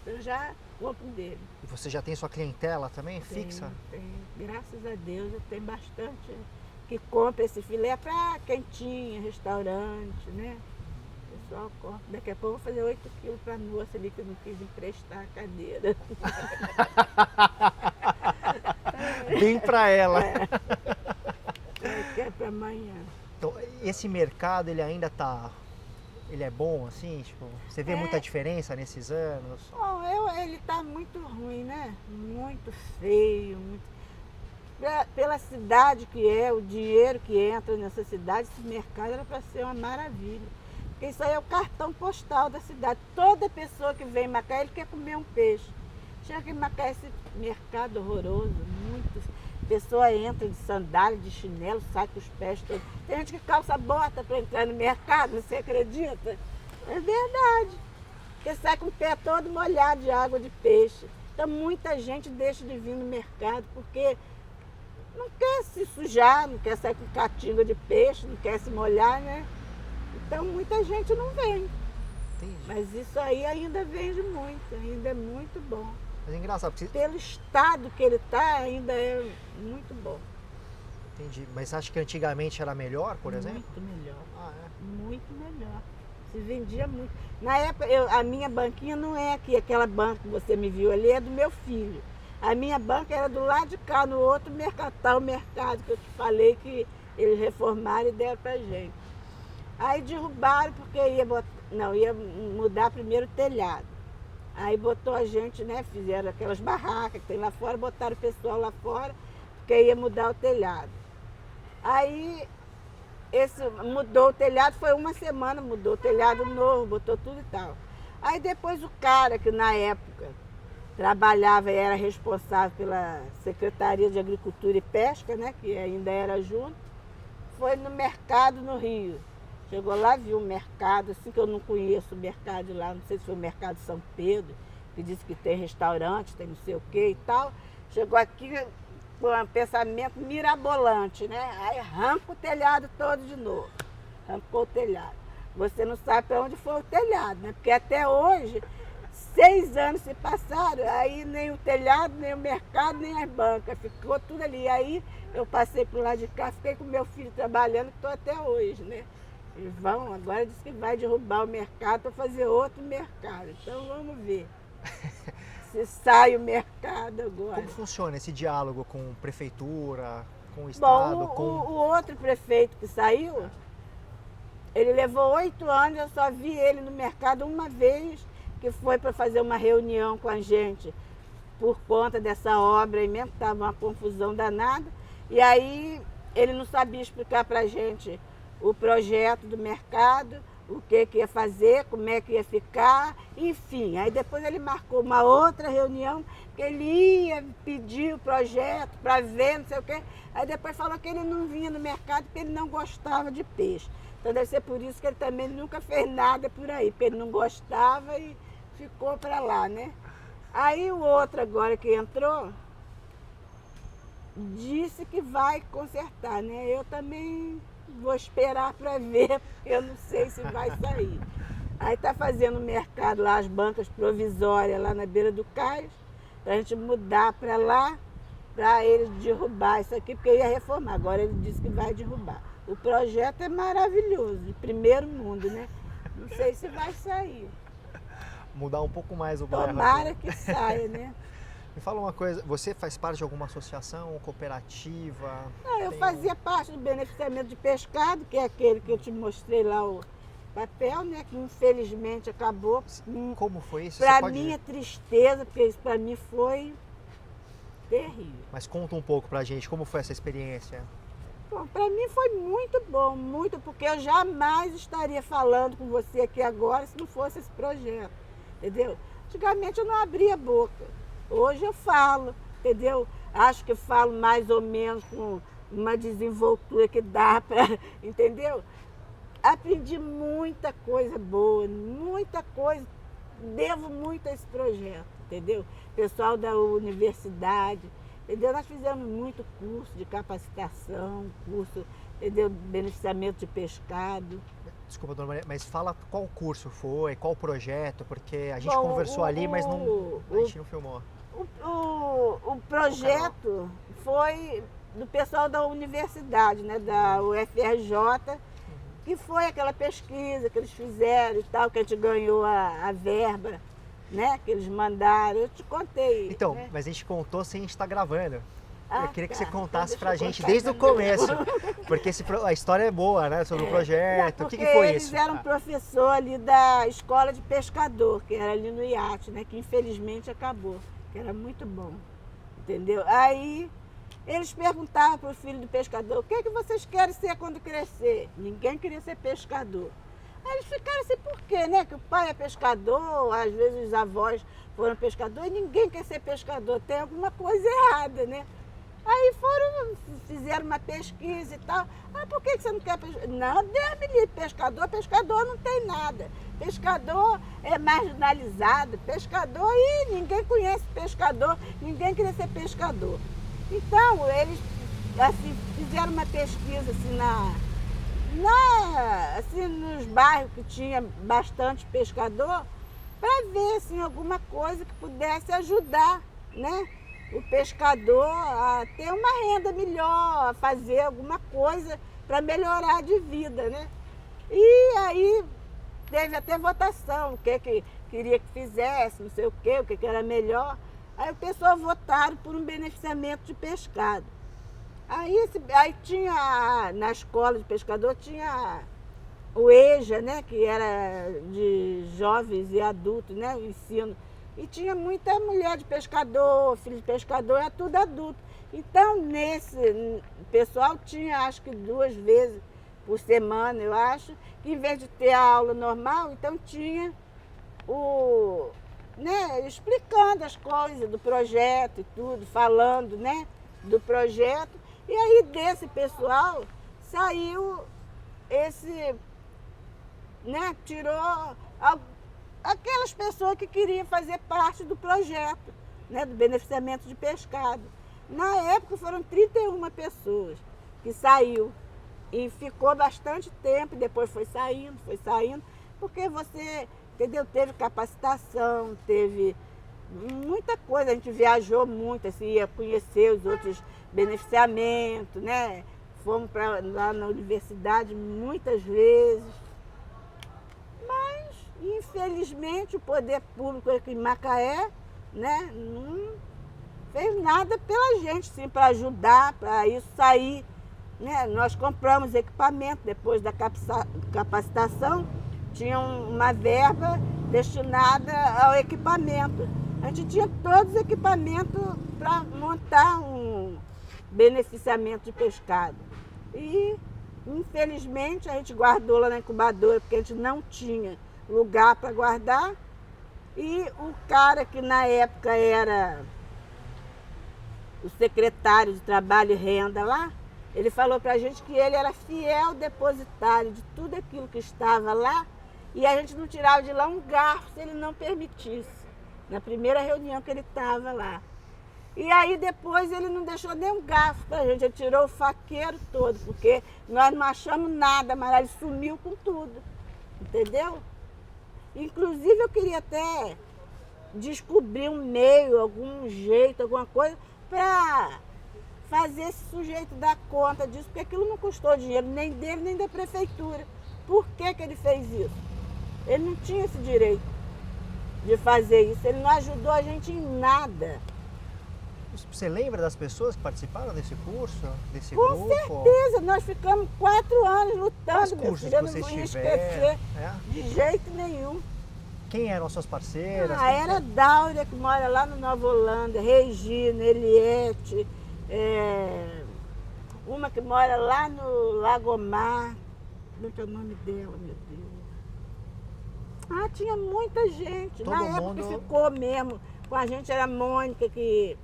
Eu já compro dele. E você já tem sua clientela também, fixa? Tem. Graças a Deus, eu tenho bastante que compra esse filé para quentinha, restaurante, né? O pessoal compra. Daqui a pouco eu vou fazer 8 quilos para a moça ali que eu não quis emprestar a cadeira. Bem para ela. Que é para amanhã. Então, esse mercado, ele ainda tá... Ele é bom, assim? Tipo, você vê muita diferença nesses anos? Bom, ele está muito ruim, né? Muito feio. Pela cidade que é, o dinheiro que entra nessa cidade, esse mercado era para ser uma maravilha. Porque isso aí é o cartão postal da cidade. Toda pessoa que vem em Macaé, ele quer comer um peixe. Chega aqui em Macaé, esse mercado horroroso, muito... A pessoa entra de sandália, de chinelo, sai com os pés todos. Tem gente que calça bota para entrar no mercado, você acredita? É verdade. Porque sai com o pé todo molhado de água de peixe. Então muita gente deixa de vir no mercado porque não quer se sujar, não quer sair com catinga de peixe, não quer se molhar, né? Então muita gente não vem. Entendi. Mas isso aí ainda vende muito, ainda é muito bom. Mas é engraçado, porque... Pelo estado que ele está, ainda é muito bom. Entendi. Mas você acha que antigamente era melhor, por exemplo? Muito melhor. Ah, é? Muito melhor. Se vendia muito. Na época, a minha banquinha não é aqui, aquela banca que você me viu ali é do meu filho. A minha banca era do lado de cá, no outro mercado, tal mercado que eu te falei que eles reformaram e deram pra gente. Aí derrubaram porque ia mudar primeiro o telhado. Aí botou a gente, né, fizeram aquelas barracas que tem lá fora, botaram o pessoal lá fora, porque ia mudar o telhado. Aí mudou o telhado, foi uma semana, mudou o telhado novo, botou tudo e tal. Aí depois o cara que na época trabalhava e era responsável pela Secretaria de Agricultura e Pesca, né, que ainda era junto, foi no mercado no Rio. Chegou lá, viu o mercado, assim que eu não conheço o mercado lá, não sei se foi o mercado São Pedro, que disse que tem restaurante, tem não sei o que e tal. Chegou aqui com um pensamento mirabolante, né? Aí arranca o telhado todo de novo. Arrancou o telhado. Você não sabe para onde foi o telhado, né? Porque até hoje, 6 anos se passaram, aí nem o telhado, nem o mercado, nem as bancas, ficou tudo ali. Aí eu passei por lá de cá, fiquei com meu filho trabalhando, que estou até hoje, né? E agora diz que vai derrubar o mercado para fazer outro mercado. Então vamos ver se sai o mercado agora. Como funciona esse diálogo com prefeitura, com o Estado? Bom, o outro prefeito que saiu, ele levou 8 anos, eu só vi ele no mercado uma vez, que foi para fazer uma reunião com a gente por conta dessa obra aí mesmo, estava uma confusão danada. E aí ele não sabia explicar para a gente o projeto do mercado, o que ia fazer, como é que ia ficar, enfim. Aí depois ele marcou uma outra reunião, que ele ia pedir o projeto para ver, não sei o quê. Aí depois falou que ele não vinha no mercado porque ele não gostava de peixe. Então deve ser por isso que ele também nunca fez nada por aí, porque ele não gostava e ficou para lá, né? Aí o outro agora que entrou, disse que vai consertar, né? Eu também vou esperar para ver, porque eu não sei se vai sair. Aí está fazendo o mercado lá, as bancas provisórias lá na beira do cais, para a gente mudar para lá, para ele derrubar isso aqui, porque ia reformar. Agora ele disse que vai derrubar. O projeto é maravilhoso, de primeiro mundo, né? Não sei se vai sair. Mudar um pouco mais o bairro. Tomara aqui. que saia, né? Me fala uma coisa, você faz parte de alguma associação, cooperativa? Não, eu fazia parte do beneficiamento de pescado, que é aquele que eu te mostrei lá, o papel, né? Que infelizmente acabou. Como foi isso? Para minha tristeza, porque isso para mim foi terrível. Mas conta um pouco pra gente, como foi essa experiência? Para mim foi muito bom, muito, porque eu jamais estaria falando com você aqui agora se não fosse esse projeto, entendeu? Antigamente eu não abria a boca, hoje eu falo, entendeu? Acho que falo mais ou menos com uma desenvoltura que dá para, entendeu? Aprendi muita coisa boa, muita coisa, devo muito a esse projeto, entendeu? Pessoal da universidade, entendeu? Nós fizemos muito curso de capacitação, curso, entendeu? Beneficiamento de pescado. Desculpa, dona Maria, mas fala qual curso foi, qual projeto, porque a gente Bom, conversou ali, mas não, a gente não filmou. O projeto foi do pessoal da universidade, né, da UFRJ, que foi aquela pesquisa que eles fizeram e tal, que a gente ganhou a verba, né, que eles mandaram. Eu te contei. Então, né? mas a gente contou sem a gente estar gravando. Eu queria que você Então contasse deixa pra eu gente contar desde o também. começo, porque a história é boa, né, sobre o projeto. O que foi eles isso? eram professor ali da escola de pescador, que era ali no iate, né, que infelizmente acabou, que era muito bom, entendeu? Aí eles perguntavam para o filho do pescador: o que é que vocês querem ser quando crescer? Ninguém queria ser pescador. Aí eles ficaram assim, por quê, né? Que o pai é pescador, às vezes os avós foram pescadores, e ninguém quer ser pescador, tem alguma coisa errada, né? Aí fizeram uma pesquisa e tal. Ah, por que você não quer pescador? Não, Deus me livre, pescador não tem nada. Pescador é marginalizado, pescador, ninguém conhece pescador, ninguém queria ser pescador. Então, eles assim, fizeram uma pesquisa assim, assim, nos bairros que tinha bastante pescador, para ver assim, alguma coisa que pudesse ajudar, né, o pescador a ter uma renda melhor, a fazer alguma coisa para melhorar de vida, né? E aí teve até votação, o que queria que fizesse, não sei o que era melhor. Aí o pessoal votaram por um beneficiamento de pescado. Aí tinha, na escola de pescador, tinha o EJA, né, que era de jovens e adultos, né, o ensino. E tinha muita mulher de pescador, filho de pescador, é tudo adulto. Então, nesse pessoal tinha, acho que 2 vezes por semana, eu acho, que em vez de ter a aula normal, então tinha né, explicando as coisas do projeto e tudo, falando, né, do projeto. E aí desse pessoal saiu esse, né, tirou aquelas pessoas que queriam fazer parte do projeto, né, do beneficiamento de pescado. Na época foram 31 pessoas que saiu e ficou bastante tempo, depois foi saindo, porque você, entendeu, teve capacitação, teve muita coisa, a gente viajou muito, assim, ia conhecer os outros beneficiamentos, né? Fomos lá na universidade muitas vezes. Mas, infelizmente, o poder público aqui em Macaé, né, não fez nada pela gente, sim, para ajudar, para isso sair. Né? Nós compramos equipamento depois da capacitação, tinha uma verba destinada ao equipamento. A gente tinha todos os equipamentos para montar um beneficiamento de pescado. E, infelizmente, a gente guardou lá na incubadora, porque a gente não tinha lugar para guardar. E o cara que na época era o secretário de Trabalho e Renda lá, ele falou para a gente que ele era fiel depositário de tudo aquilo que estava lá e a gente não tirava de lá um garfo se ele não permitisse, na primeira reunião que ele estava lá. E aí depois ele não deixou nem um garfo para a gente, ele tirou o faqueiro todo, porque nós não achamos nada, mas ele sumiu com tudo, entendeu? Inclusive eu queria até descobrir um meio, algum jeito, alguma coisa, para fazer esse sujeito dar conta disso, porque aquilo não custou dinheiro nem dele, nem da prefeitura. Por que ele fez isso? Ele não tinha esse direito de fazer isso, ele não ajudou a gente em nada. Você lembra das pessoas que participaram desse curso, desse Com grupo? certeza, nós ficamos 4 anos lutando. Quais cursos que vocês tiveram? De jeito nenhum. Quem eram suas parceiras? Era Dáurea, que mora lá no Nova Holanda, Regina, Eliette, uma que mora lá no Lagomar. Como é que é o nome dela, meu Deus? Ah, tinha muita gente. Todo Na época mundo- que ficou mesmo com a gente era a Mônica, que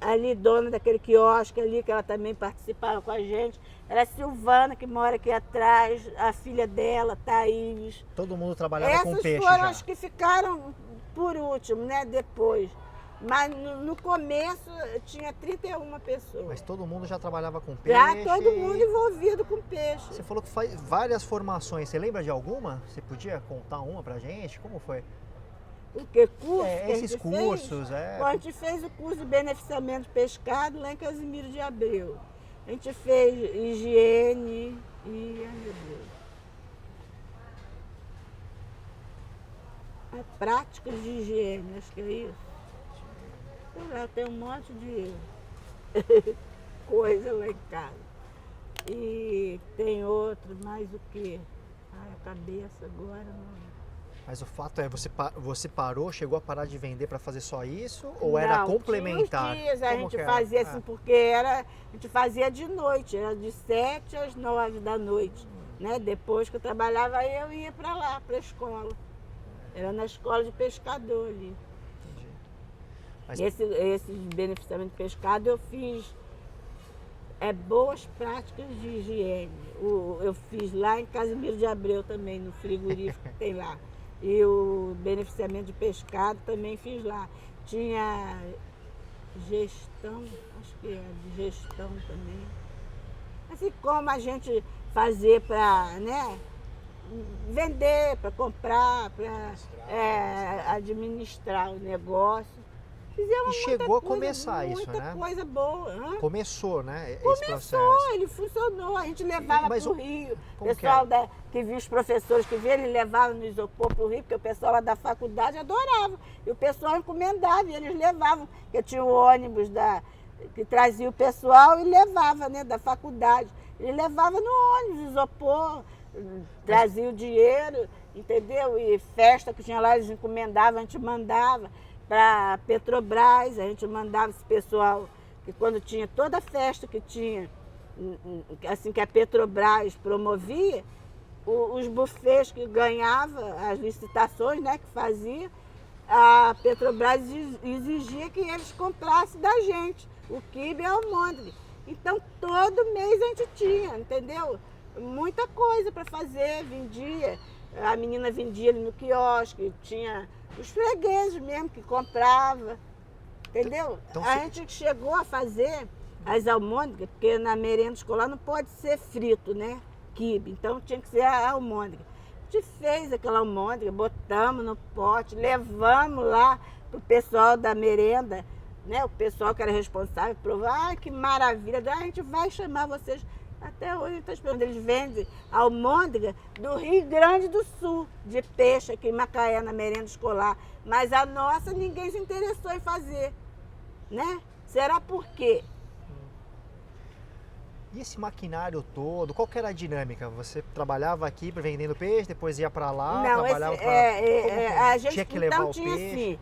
ali, dona daquele quiosque ali, que ela também participava com a gente. Era a Silvana, que mora aqui atrás, a filha dela, Thaís. Todo mundo trabalhava com Essas peixe foram já. as que ficaram por último, né? Depois. Mas no começo tinha 31 pessoas. Mas todo mundo já trabalhava com peixe. Já todo mundo envolvido com peixe. Você falou que faz várias formações. Você lembra de alguma? Você podia contar uma pra gente? Como foi? O que? Curso? que a Esses gente cursos, fez? Bom, a gente fez o curso de beneficiamento de pescado lá em Casimiro de Abreu. A gente fez higiene e... Ai, meu Deus. Práticas de higiene, acho que é isso. Sei lá, tem um monte de coisa lá em casa. E tem outro, mais o quê? Ai, a cabeça agora não... Mas o fato é, você parou, chegou a parar de vender para fazer só isso? Ou era Não, complementar? tinha os dias, a Como gente que era? fazia assim, porque a gente fazia de noite, era de 7 às 9 da noite. Né? Depois que eu trabalhava, eu ia para lá, para a escola. Era na escola de pescador ali. Entendi. Mas- Esse beneficiamento de pescado eu fiz boas práticas de higiene. Eu fiz lá em Casimiro de Abreu também, no frigorífico que tem lá. E o beneficiamento de pescado também fiz lá. Tinha gestão, acho que é de gestão também. Assim como a gente fazer para, né, vender, para comprar, para administrar o negócio. Fizemos E chegou muita a começar coisa, isso, né? Muita coisa boa. Hã? Começou, né? Esse Começou, processo. ele funcionou. A gente levava Mas para o o- Rio. O como que pessoal era? que via os professores que vinham, eles levavam no isopor para o Rio, porque o pessoal lá da faculdade adorava. E o pessoal encomendava, e eles levavam, porque tinha o ônibus que trazia o pessoal e levava, né, da faculdade. Ele levava no ônibus, isopor, trazia o dinheiro, entendeu? E festa que tinha lá, eles encomendavam, a gente mandava para Petrobras, a gente mandava esse pessoal, que quando tinha toda a festa que tinha, assim que a Petrobras promovia, os buffets que ganhava, as licitações, né, que fazia, a Petrobras exigia que eles comprassem da gente, o quibe e a almôndega. Então, todo mês a gente tinha, entendeu? Muita coisa para fazer, vendia. A menina vendia ali no quiosque, tinha os fregueses mesmo que comprava, entendeu? Então, a gente chegou a fazer as almôndegas, porque na merenda escolar não pode ser frito, né? Quibe, então tinha que ser a almôndega. A gente fez aquela almôndega, botamos no pote, levamos lá pro pessoal da merenda, né? O pessoal que era responsável provou, que maravilha, a gente vai chamar vocês. Até hoje está esperando, eles vendem almôndega do Rio Grande do Sul, de peixe aqui em Macaé, na merenda escolar. Mas a nossa ninguém se interessou em fazer, né? Será por quê? E esse maquinário todo, qual que era a dinâmica? Você trabalhava aqui vendendo peixe, depois ia para lá, Não, trabalhava a gente tinha que levar então o tinha peixe? assim,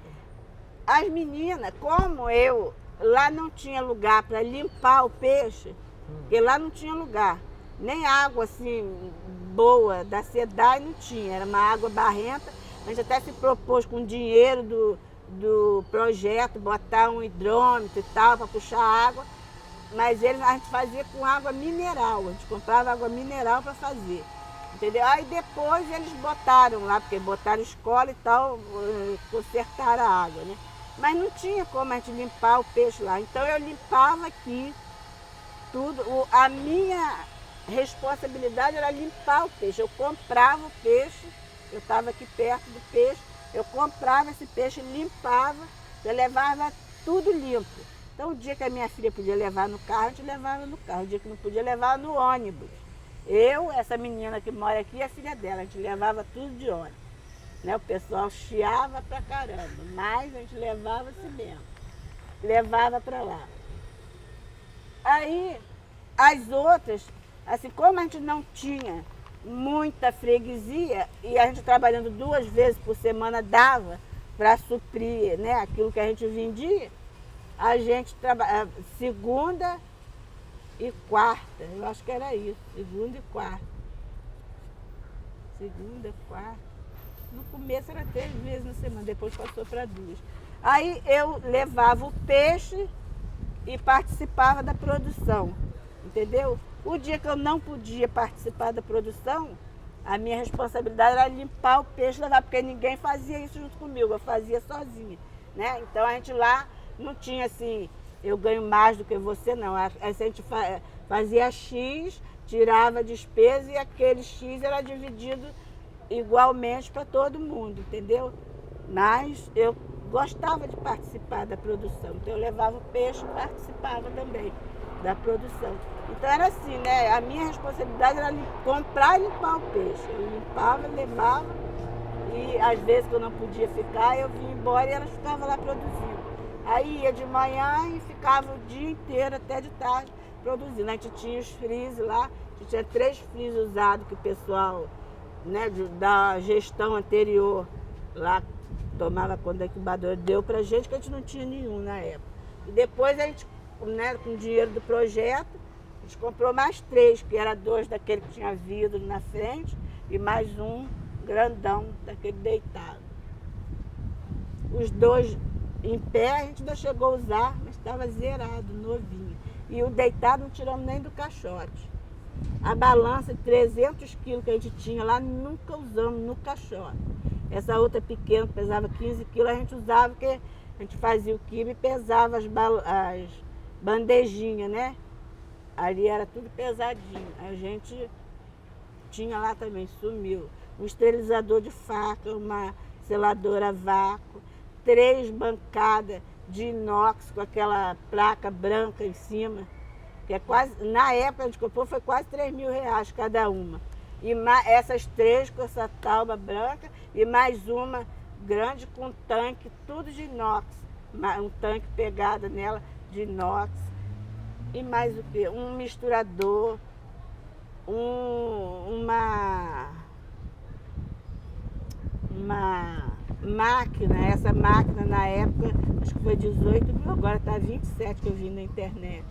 as meninas, como eu, lá não tinha lugar para limpar o peixe, porque lá não tinha lugar, nem água assim boa da SEDAI não tinha, era uma água barrenta. A gente até se propôs com dinheiro do projeto botar um hidrômetro e tal para puxar água, mas a gente fazia com água mineral, a gente comprava água mineral para fazer. Entendeu? Aí depois eles botaram lá, porque botaram escola e tal, consertaram a água, né? Mas não tinha como a gente limpar o peixe lá. Então eu limpava aqui tudo. A minha responsabilidade era limpar o peixe. Eu comprava o peixe, eu estava aqui perto do peixe, eu comprava esse peixe, limpava, eu levava tudo limpo. Então o dia que a minha filha podia levar no carro, a gente levava no carro. O dia que não podia, levar no ônibus. Eu, essa menina que mora aqui, a filha dela, a gente levava tudo de ônibus. Né? O pessoal chiava pra caramba, mas a gente levava assim mesmo. Levava pra lá. Aí, as outras, assim, como a gente não tinha muita freguesia, e a gente trabalhando 2 vezes por semana dava para suprir, né, aquilo que a gente vendia, a gente trabalhava segunda, e quarta, eu acho que era isso, segunda e quarta. Segunda, quarta. No começo era 3 vezes na semana, depois passou para 2. Aí eu levava o peixe e participava da produção, entendeu? O dia que eu não podia participar da produção, a minha responsabilidade era limpar o peixe e levar, porque ninguém fazia isso junto comigo, eu fazia sozinha, né? Então a gente lá não tinha assim, eu ganho mais do que você, não. A gente fazia X, tirava a despesa e aquele X era dividido igualmente para todo mundo, entendeu? Mas eu gostava de participar da produção, então eu levava o peixe e participava também da produção. Então era assim, né? A minha responsabilidade era comprar e limpar o peixe. Eu limpava, levava e às vezes que eu não podia ficar, eu vinha embora e elas ficavam lá produzindo. Aí ia de manhã e ficava o dia inteiro até de tarde produzindo. A gente tinha os freezer lá, a gente tinha 3 freezer usados que o pessoal, né, da gestão anterior lá tomava conta da incubadora, deu pra gente, que a gente não tinha nenhum na época. E depois a gente, né, com o dinheiro do projeto, a gente comprou mais 3, que era 2 daquele que tinha vidro na frente e mais um grandão daquele deitado. Os 2 em pé a gente ainda chegou a usar, mas estava zerado, novinho. E o deitado não tiramos nem do caixote. A balança de 300 quilos que a gente tinha lá, nunca usamos no caixote. Essa outra pequena, que pesava 15 quilos, a gente usava, porque a gente fazia o quibe e pesava as bandejinhas, né? Ali era tudo pesadinho. A gente tinha lá também, sumiu. Um esterilizador de faca, uma seladora a vácuo, 3 bancadas de inox com aquela placa branca em cima, que é quase, na época a gente comprou, foi quase R$3.000 cada uma. E essas 3 com essa tauba branca e mais uma grande com tanque, tudo de inox. Um tanque pegado nela de inox. E mais o quê? Um misturador, uma máquina, essa máquina na época, acho que foi 18 mil, agora está 27 que eu vi na internet.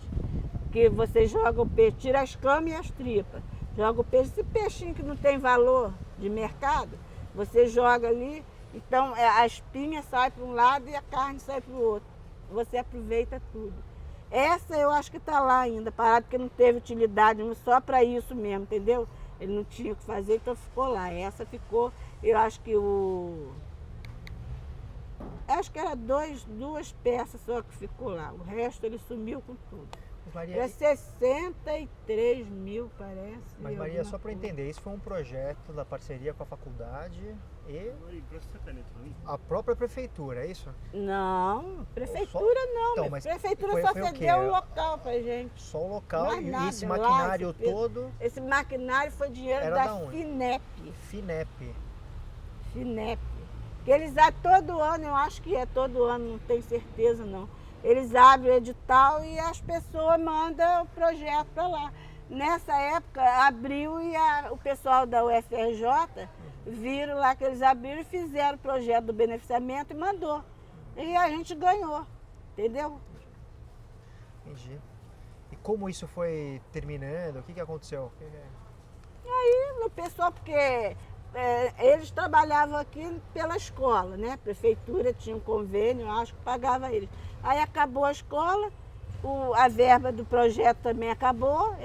Que você joga o peixe, tira as camas e as tripas. Joga o peixe, esse peixinho que não tem valor de mercado, você joga ali, então a espinha sai para um lado e a carne sai para o outro. Você aproveita tudo. Essa eu acho que está lá ainda, parada, porque não teve utilidade, só para isso mesmo, entendeu? Ele não tinha o que fazer, então ficou lá. Essa ficou, eu acho que acho que era 2 peças só que ficou lá. O resto ele sumiu com tudo. Maria, é 63 mil, parece. Mas Maria, só para entender, isso foi um projeto da parceria com a faculdade e a própria prefeitura, é isso? Não, prefeitura não, então, mas mas prefeitura só cedeu o local pra gente. Só o local Não é e nada, esse lá, maquinário todo Esse maquinário foi dinheiro era da onde? FINEP. FINEP. Que eles todo ano, eu acho que é todo ano, não tenho certeza não. Eles abrem o edital e as pessoas mandam o projeto para lá. Nessa época abriu e o pessoal da UFRJ viram lá que eles abriram e fizeram o projeto do beneficiamento e mandou. E a gente ganhou, entendeu? Entendi. E como isso foi terminando? O que aconteceu? Aí o pessoal, porque eles trabalhavam aqui pela escola, né? A prefeitura tinha um convênio, eu acho que pagava eles. Aí acabou a escola, a verba do projeto também acabou,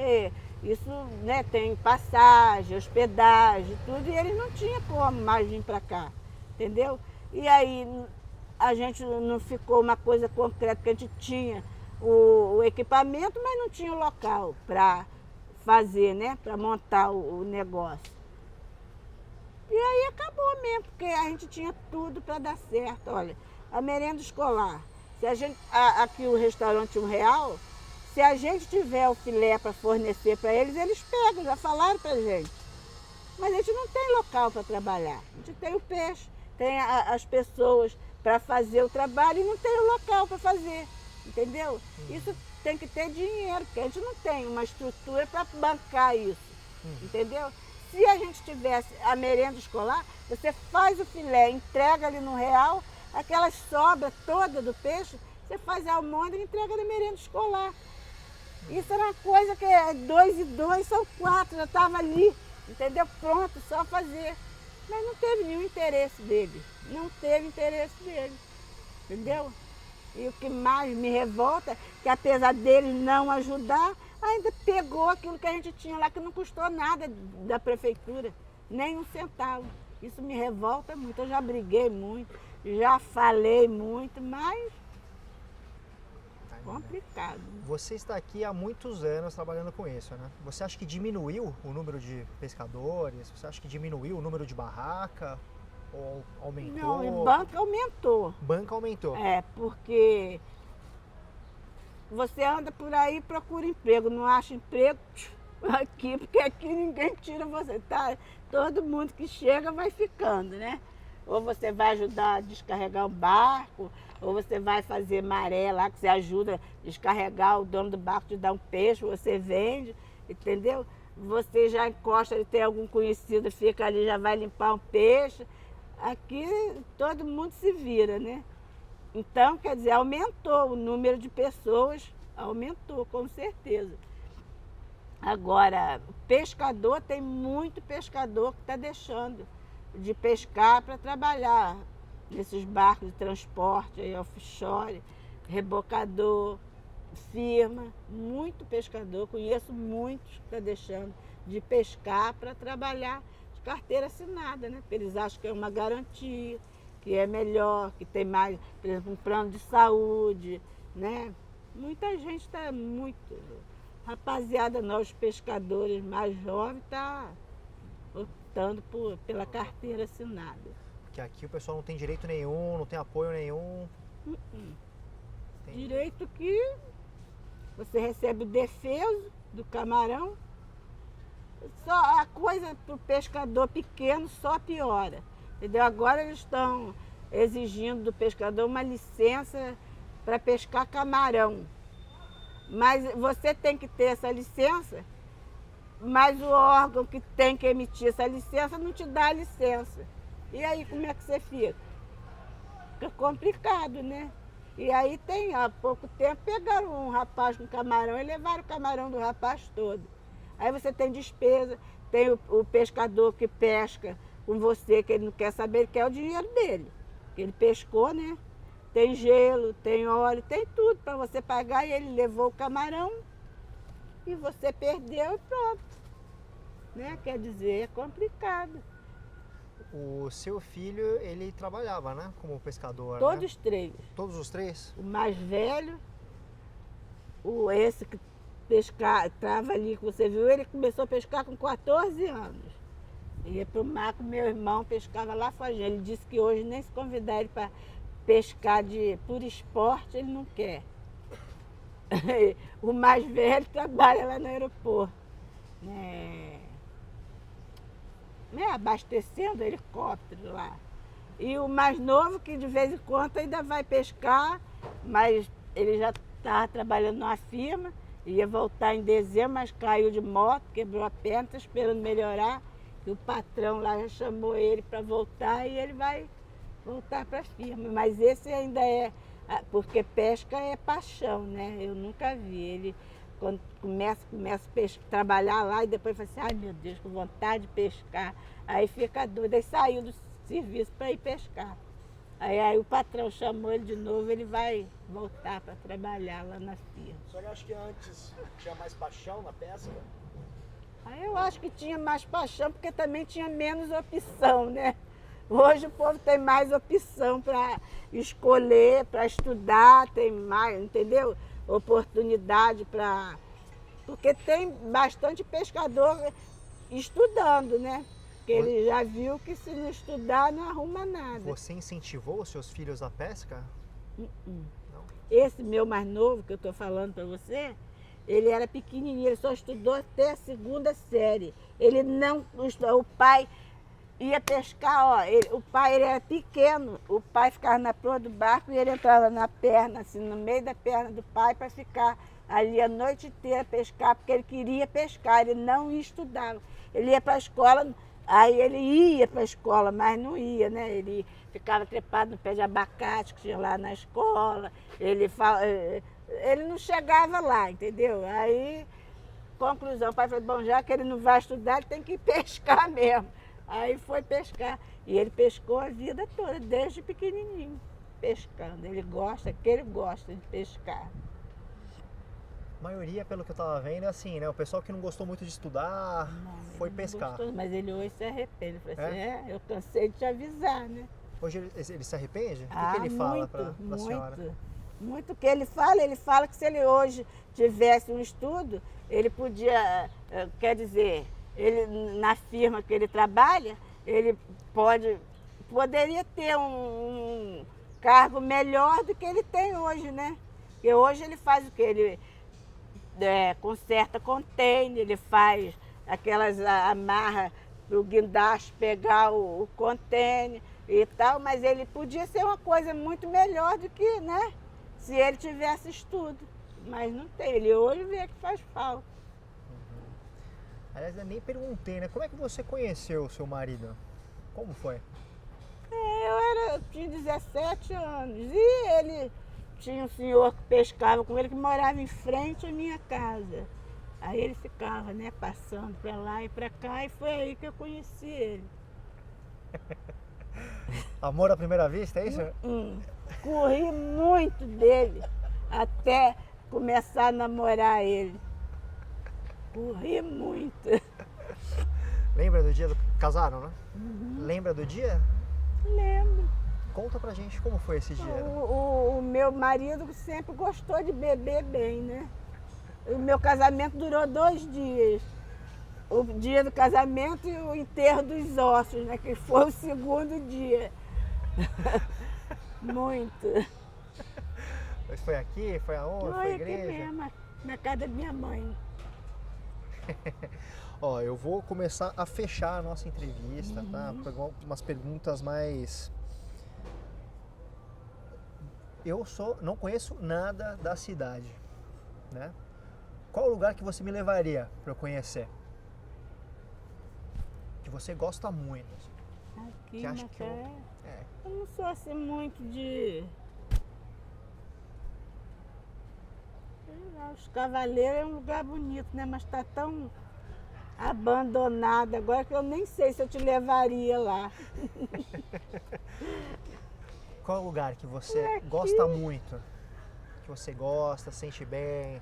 isso, né, tem passagem, hospedagem, tudo, e eles não tinham como mais vir para cá, entendeu? E aí a gente não ficou uma coisa concreta, porque a gente tinha o equipamento, mas não tinha o local para fazer, né, para montar o negócio. E aí acabou mesmo, porque a gente tinha tudo para dar certo. Olha, a merenda escolar, se a gente, aqui o restaurante R$1, se a gente tiver o filé para fornecer para eles, eles pegam, já falaram para a gente. Mas a gente não tem local para trabalhar. A gente tem o peixe, tem as pessoas para fazer o trabalho e não tem o local para fazer, entendeu? Isso tem que ter dinheiro, porque a gente não tem uma estrutura para bancar isso, entendeu? Se a gente tivesse a merenda escolar, você faz o filé, entrega ali no R$1, aquelas sobras todas do peixe, você faz a almôndega e entrega na merenda escolar. Isso era uma coisa que 2 e 2 são 4, já estava ali, entendeu? Pronto, só fazer. Mas não teve nenhum interesse dele, não teve interesse dele, entendeu? E o que mais me revolta é que apesar dele não ajudar, ainda pegou aquilo que a gente tinha lá que não custou nada da prefeitura, nem um centavo. Isso me revolta muito, eu já briguei muito, já falei muito, mas complicado. Você está aqui há muitos anos trabalhando com isso, né? Você acha que diminuiu o número de pescadores? Você acha que diminuiu o número de barraca? Ou aumentou? Não, banca aumentou. Banca aumentou. É, porque você anda por aí e procura emprego, não acha emprego aqui, porque aqui ninguém tira você, tá? Todo mundo que chega vai ficando, né? Ou você vai ajudar a descarregar o barco, ou você vai fazer maré lá, que você ajuda a descarregar, o dono do barco te dá um peixe, você vende, entendeu? Você já encosta, ele tem algum conhecido, fica ali, já vai limpar um peixe. Aqui todo mundo se vira, né? Então, quer dizer, aumentou o número de pessoas, aumentou, com certeza. Agora, pescador, tem muito pescador que está deixando de pescar para trabalhar nesses barcos de transporte, aí, offshore, rebocador, firma, muito pescador, conheço muitos que estão deixando de pescar para trabalhar de carteira assinada, né? Porque eles acham que é uma garantia, que é melhor, que tem mais, por exemplo, um plano de saúde, né? Muita gente está rapaziada, nós pescadores mais jovens, está optando pela carteira assinada. Porque aqui o pessoal não tem direito nenhum, não tem apoio nenhum. Tem... Direito que você recebe o defeso do camarão. Só a coisa para o pescador pequeno só piora. Entendeu? Agora eles estão exigindo do pescador uma licença para pescar camarão. Mas você tem que ter essa licença, mas o órgão que tem que emitir essa licença não te dá a licença. E aí como é que você fica? Fica complicado, né? E aí tem, há pouco tempo, pegaram um rapaz com camarão e levaram o camarão do rapaz todo. Aí você tem despesa, tem o pescador que pesca com você, que ele não quer saber, ele quer o dinheiro dele. Que ele pescou, né? Tem gelo, tem óleo, tem tudo para você pagar e ele levou o camarão e você perdeu e pronto. Né? Quer dizer, é complicado. O seu filho, ele trabalhava, né? Como pescador, Todos né? três. Todos os três? O mais velho, esse que estava ali, que você viu, ele começou a pescar com 14 anos. Ia para o mar com meu irmão, pescava lá fora. Ele disse que hoje nem se convidar ele para pescar por esporte, ele não quer. O mais velho trabalha lá no aeroporto, né, abastecendo helicóptero lá. E o mais novo, que de vez em quando ainda vai pescar, mas ele já estava trabalhando numa firma, ia voltar em dezembro, mas caiu de moto, quebrou a perna, está esperando melhorar. E o patrão lá já chamou ele para voltar e ele vai voltar para a firma. Mas esse ainda é, porque pesca é paixão, né? Eu nunca vi. Ele, quando começa a trabalhar lá e depois fala assim, ai meu Deus, com vontade de pescar. Aí fica doido, aí saiu do serviço para ir pescar. Aí o patrão chamou ele de novo, ele vai voltar para trabalhar lá na firma. A senhora acha que antes tinha mais paixão na pesca? Aí eu acho que tinha mais paixão, porque também tinha menos opção, né? Hoje o povo tem mais opção para escolher, para estudar, tem mais, entendeu? Oportunidade para... Porque tem bastante pescador estudando, né? Porque ele já viu que se não estudar não arruma nada. Você incentivou os seus filhos à pesca? Não. Não? Esse meu mais novo, que eu estou falando para você, ele era pequenininho, ele só estudou até a 2ª série. Ele não estudou, o pai ia pescar, ó, o pai ele era pequeno, o pai ficava na proa do barco e ele entrava na perna, assim, no meio da perna do pai para ficar ali a noite inteira pescar, porque ele queria pescar, ele não ia estudar. Ele ia para a escola, aí ele ia para a escola, mas não ia, né? Ele ficava trepado no pé de abacate que tinha lá na escola, ele ele não chegava lá, entendeu? Aí, conclusão, o pai falou, bom, já que ele não vai estudar, ele tem que ir pescar mesmo. Aí foi pescar. E ele pescou a vida toda, desde pequenininho, pescando. Ele gosta de pescar. A maioria, pelo que eu tava vendo, é assim, né? O pessoal que não gostou muito de estudar Não, foi ele não pescar. gostou, mas ele hoje se arrepende. Ele falou É? assim, eu cansei de te avisar, né? Hoje ele se arrepende? O que ele fala pra senhora? Muito que ele fala que se ele hoje tivesse um estudo, ele podia, quer dizer, ele, na firma que ele trabalha, ele poderia ter um cargo melhor do que ele tem hoje, né? Porque hoje ele faz o quê? Ele conserta container, ele faz aquelas amarras para o guindaste pegar o container e tal, mas ele podia ser uma coisa muito melhor do que, né? Se ele tivesse estudo. Mas não tem, ele hoje vê que faz falta. Aliás, eu nem perguntei, né? Como é que você conheceu o seu marido? Como foi? Eu tinha 17 anos e ele tinha um senhor que pescava com ele que morava em frente à minha casa. Aí ele ficava, né, passando para lá e para cá e foi aí que eu conheci ele. Amor à primeira vista, é isso? Corri muito dele até começar a namorar ele. Corri muito. Lembra do dia do... Casaram, né? Lembra do dia? Lembro. Conta pra gente como foi esse dia. O meu marido sempre gostou de beber bem, né? O meu casamento durou 2 dias. O dia do casamento e o enterro dos ossos, né? Que foi o segundo dia. Muito. Mas foi aqui? Foi aonde? Foi igreja? Aqui mesmo, na casa da minha mãe. Ó, eu vou começar a fechar a nossa entrevista, tá? Pegar umas perguntas mais... não conheço nada da cidade, né? Qual o lugar que você me levaria para eu conhecer? Que você gosta muito. Aqui Que em acha que Macaé, é. eu não sou assim muito de... Sei lá, os Cavaleiros é um lugar bonito, né? Mas está tão abandonado agora que eu nem sei se eu te levaria lá. Qual o lugar que você Aqui. gosta muito? Que você gosta, sente bem?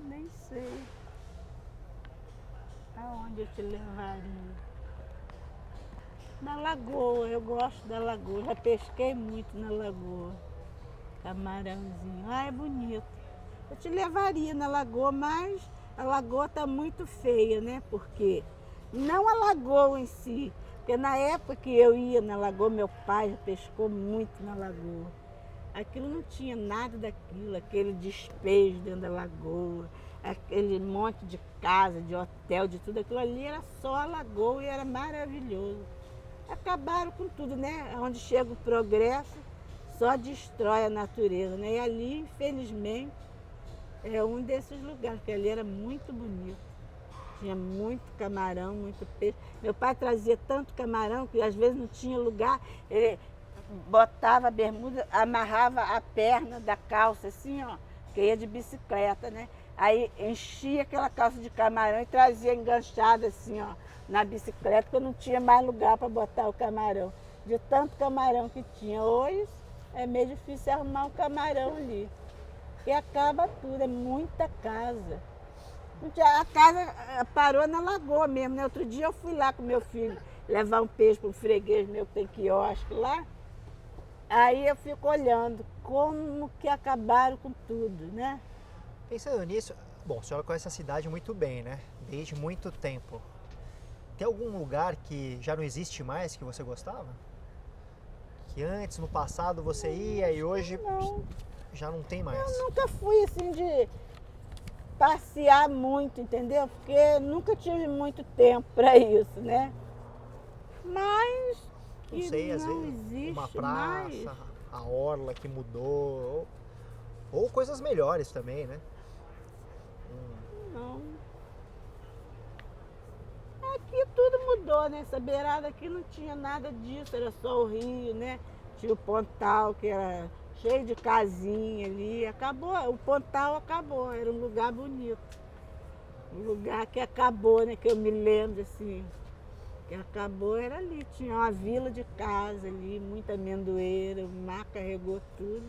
Nem sei aonde eu te levaria. Na lagoa, eu gosto da lagoa, já pesquei muito na lagoa. Camarãozinho, é bonito. Eu te levaria na lagoa, mas a lagoa está muito feia, né? Porque não a lagoa em si, porque na época que eu ia na lagoa, meu pai já pescou muito na lagoa. Aquilo não tinha nada daquilo, aquele despejo dentro da lagoa, aquele monte de casa, de hotel, de tudo, aquilo ali era só a lagoa e era maravilhoso. Acabaram com tudo, né? Onde chega o progresso, só destrói a natureza, né? E ali, infelizmente, é um desses lugares, porque ali era muito bonito. Tinha muito camarão, muito peixe. Meu pai trazia tanto camarão que às vezes não tinha lugar, ele botava a bermuda, amarrava a perna da calça assim, ó, que ia de bicicleta, né? Aí enchia aquela calça de camarão e trazia enganchada assim, ó, na bicicleta, porque não tinha mais lugar para botar o camarão. De tanto camarão que tinha. Hoje é meio difícil arrumar um camarão ali. E acaba tudo, é muita casa. A casa parou na lagoa mesmo, né? Outro dia eu fui lá com meu filho levar um peixe para um freguês meu que tem quiosque lá. Aí eu fico olhando como que acabaram com tudo, né? Pensando nisso, bom, a senhora conhece a cidade muito bem, né? Desde muito tempo. Tem algum lugar que já não existe mais que você gostava? Que antes, no passado, você ia e hoje Não. já não tem mais? Eu nunca fui assim de passear muito, entendeu? Porque nunca tive muito tempo para isso, né? Mas Não sei, às não vezes existe uma praça, mais. a orla que mudou, ou coisas melhores também, né? Não. Aqui tudo mudou, né? Essa beirada aqui não tinha nada disso, era só o rio, né? Tinha o Pontal, que era cheio de casinha ali. Acabou, o Pontal acabou, era um lugar bonito. Um lugar que acabou, né? Que eu me lembro assim, que acabou era ali. Tinha uma vila de casa ali, muita amendoeira, o mar carregou tudo.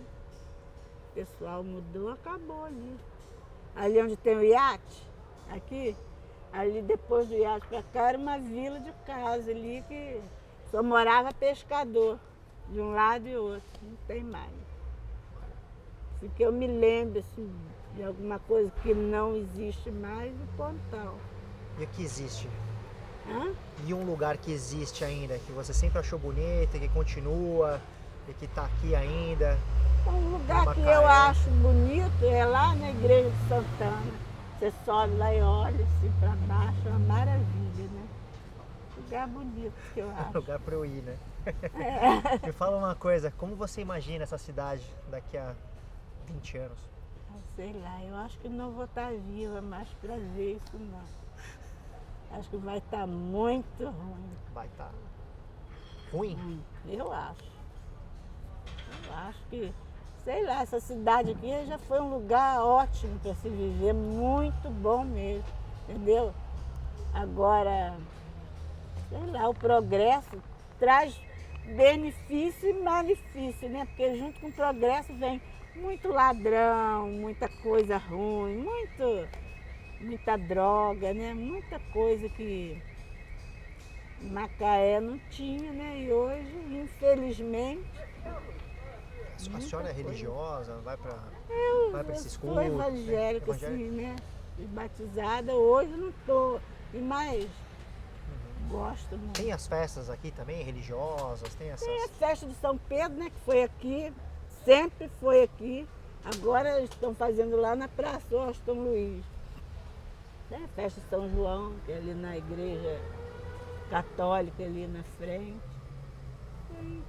O pessoal mudou, acabou ali. Ali onde tem o iate, aqui, ali depois do iate para cá era uma vila de casa ali que só morava pescador, de um lado e outro, não tem mais. Assim que eu me lembro assim, de alguma coisa que não existe mais, o Pontal. E o que existe? Hã? E um lugar que existe ainda, que você sempre achou bonito, que continua, e que está aqui ainda? Um lugar que Macaé. eu acho bonito é lá na Igreja de Santana. Você sobe lá e olha assim para baixo, é uma maravilha, né? Lugar bonito que eu acho. Lugar para eu ir, né? Me fala uma coisa, como você imagina essa cidade daqui a 20 anos? Sei lá, eu acho que não vou estar viva mais para ver isso não. Acho que vai estar muito ruim. Vai estar ruim? Eu acho. Eu acho que, sei lá, essa cidade aqui já foi um lugar ótimo para se viver, muito bom mesmo, entendeu? Agora, sei lá, o progresso traz benefício e malefício, né? Porque junto com o progresso vem muito ladrão, muita coisa ruim, muita droga, né? Muita coisa que Macaé não tinha, né? E hoje, infelizmente. A senhora é religiosa, vai para esses Sou cultos? evangélica, né? assim, né? Fui batizada, hoje não estou. Mas gosto muito. Tem as festas aqui também, religiosas, tem essas... Tem a festa de São Pedro, né? Que foi aqui, sempre foi aqui. Agora estão fazendo lá na Praça Washington Luiz. Tem a festa de São João, que é ali na igreja católica, ali na frente.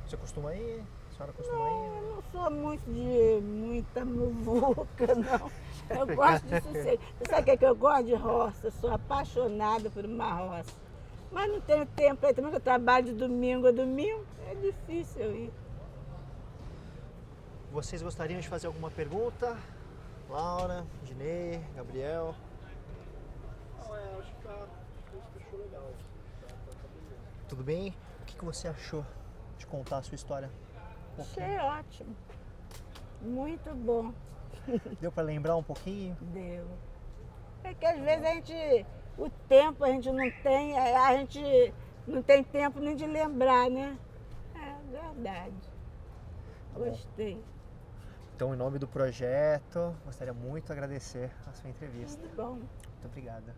Você costuma ir? A senhora costuma ir? Eu não sou muito de muita muvuca, não. Eu gosto de sossego. Você sabe o que eu gosto de roça? Eu sou apaixonada por uma roça. Mas não tenho tempo aí também, que eu trabalho de domingo a domingo. É difícil eu ir. Vocês gostariam de fazer alguma pergunta? Laura, Dinei, Gabriel? Não, acho que fechou legal. Tá beleza. Tudo bem? O que você achou de contar a sua história? Achei ótimo. Muito bom. Deu para lembrar um pouquinho? Deu. É que às vezes o tempo a gente não tem tempo nem de lembrar, né? É verdade. Gostei. Então, em nome do projeto, gostaria muito de agradecer a sua entrevista. Muito bom. Muito obrigada.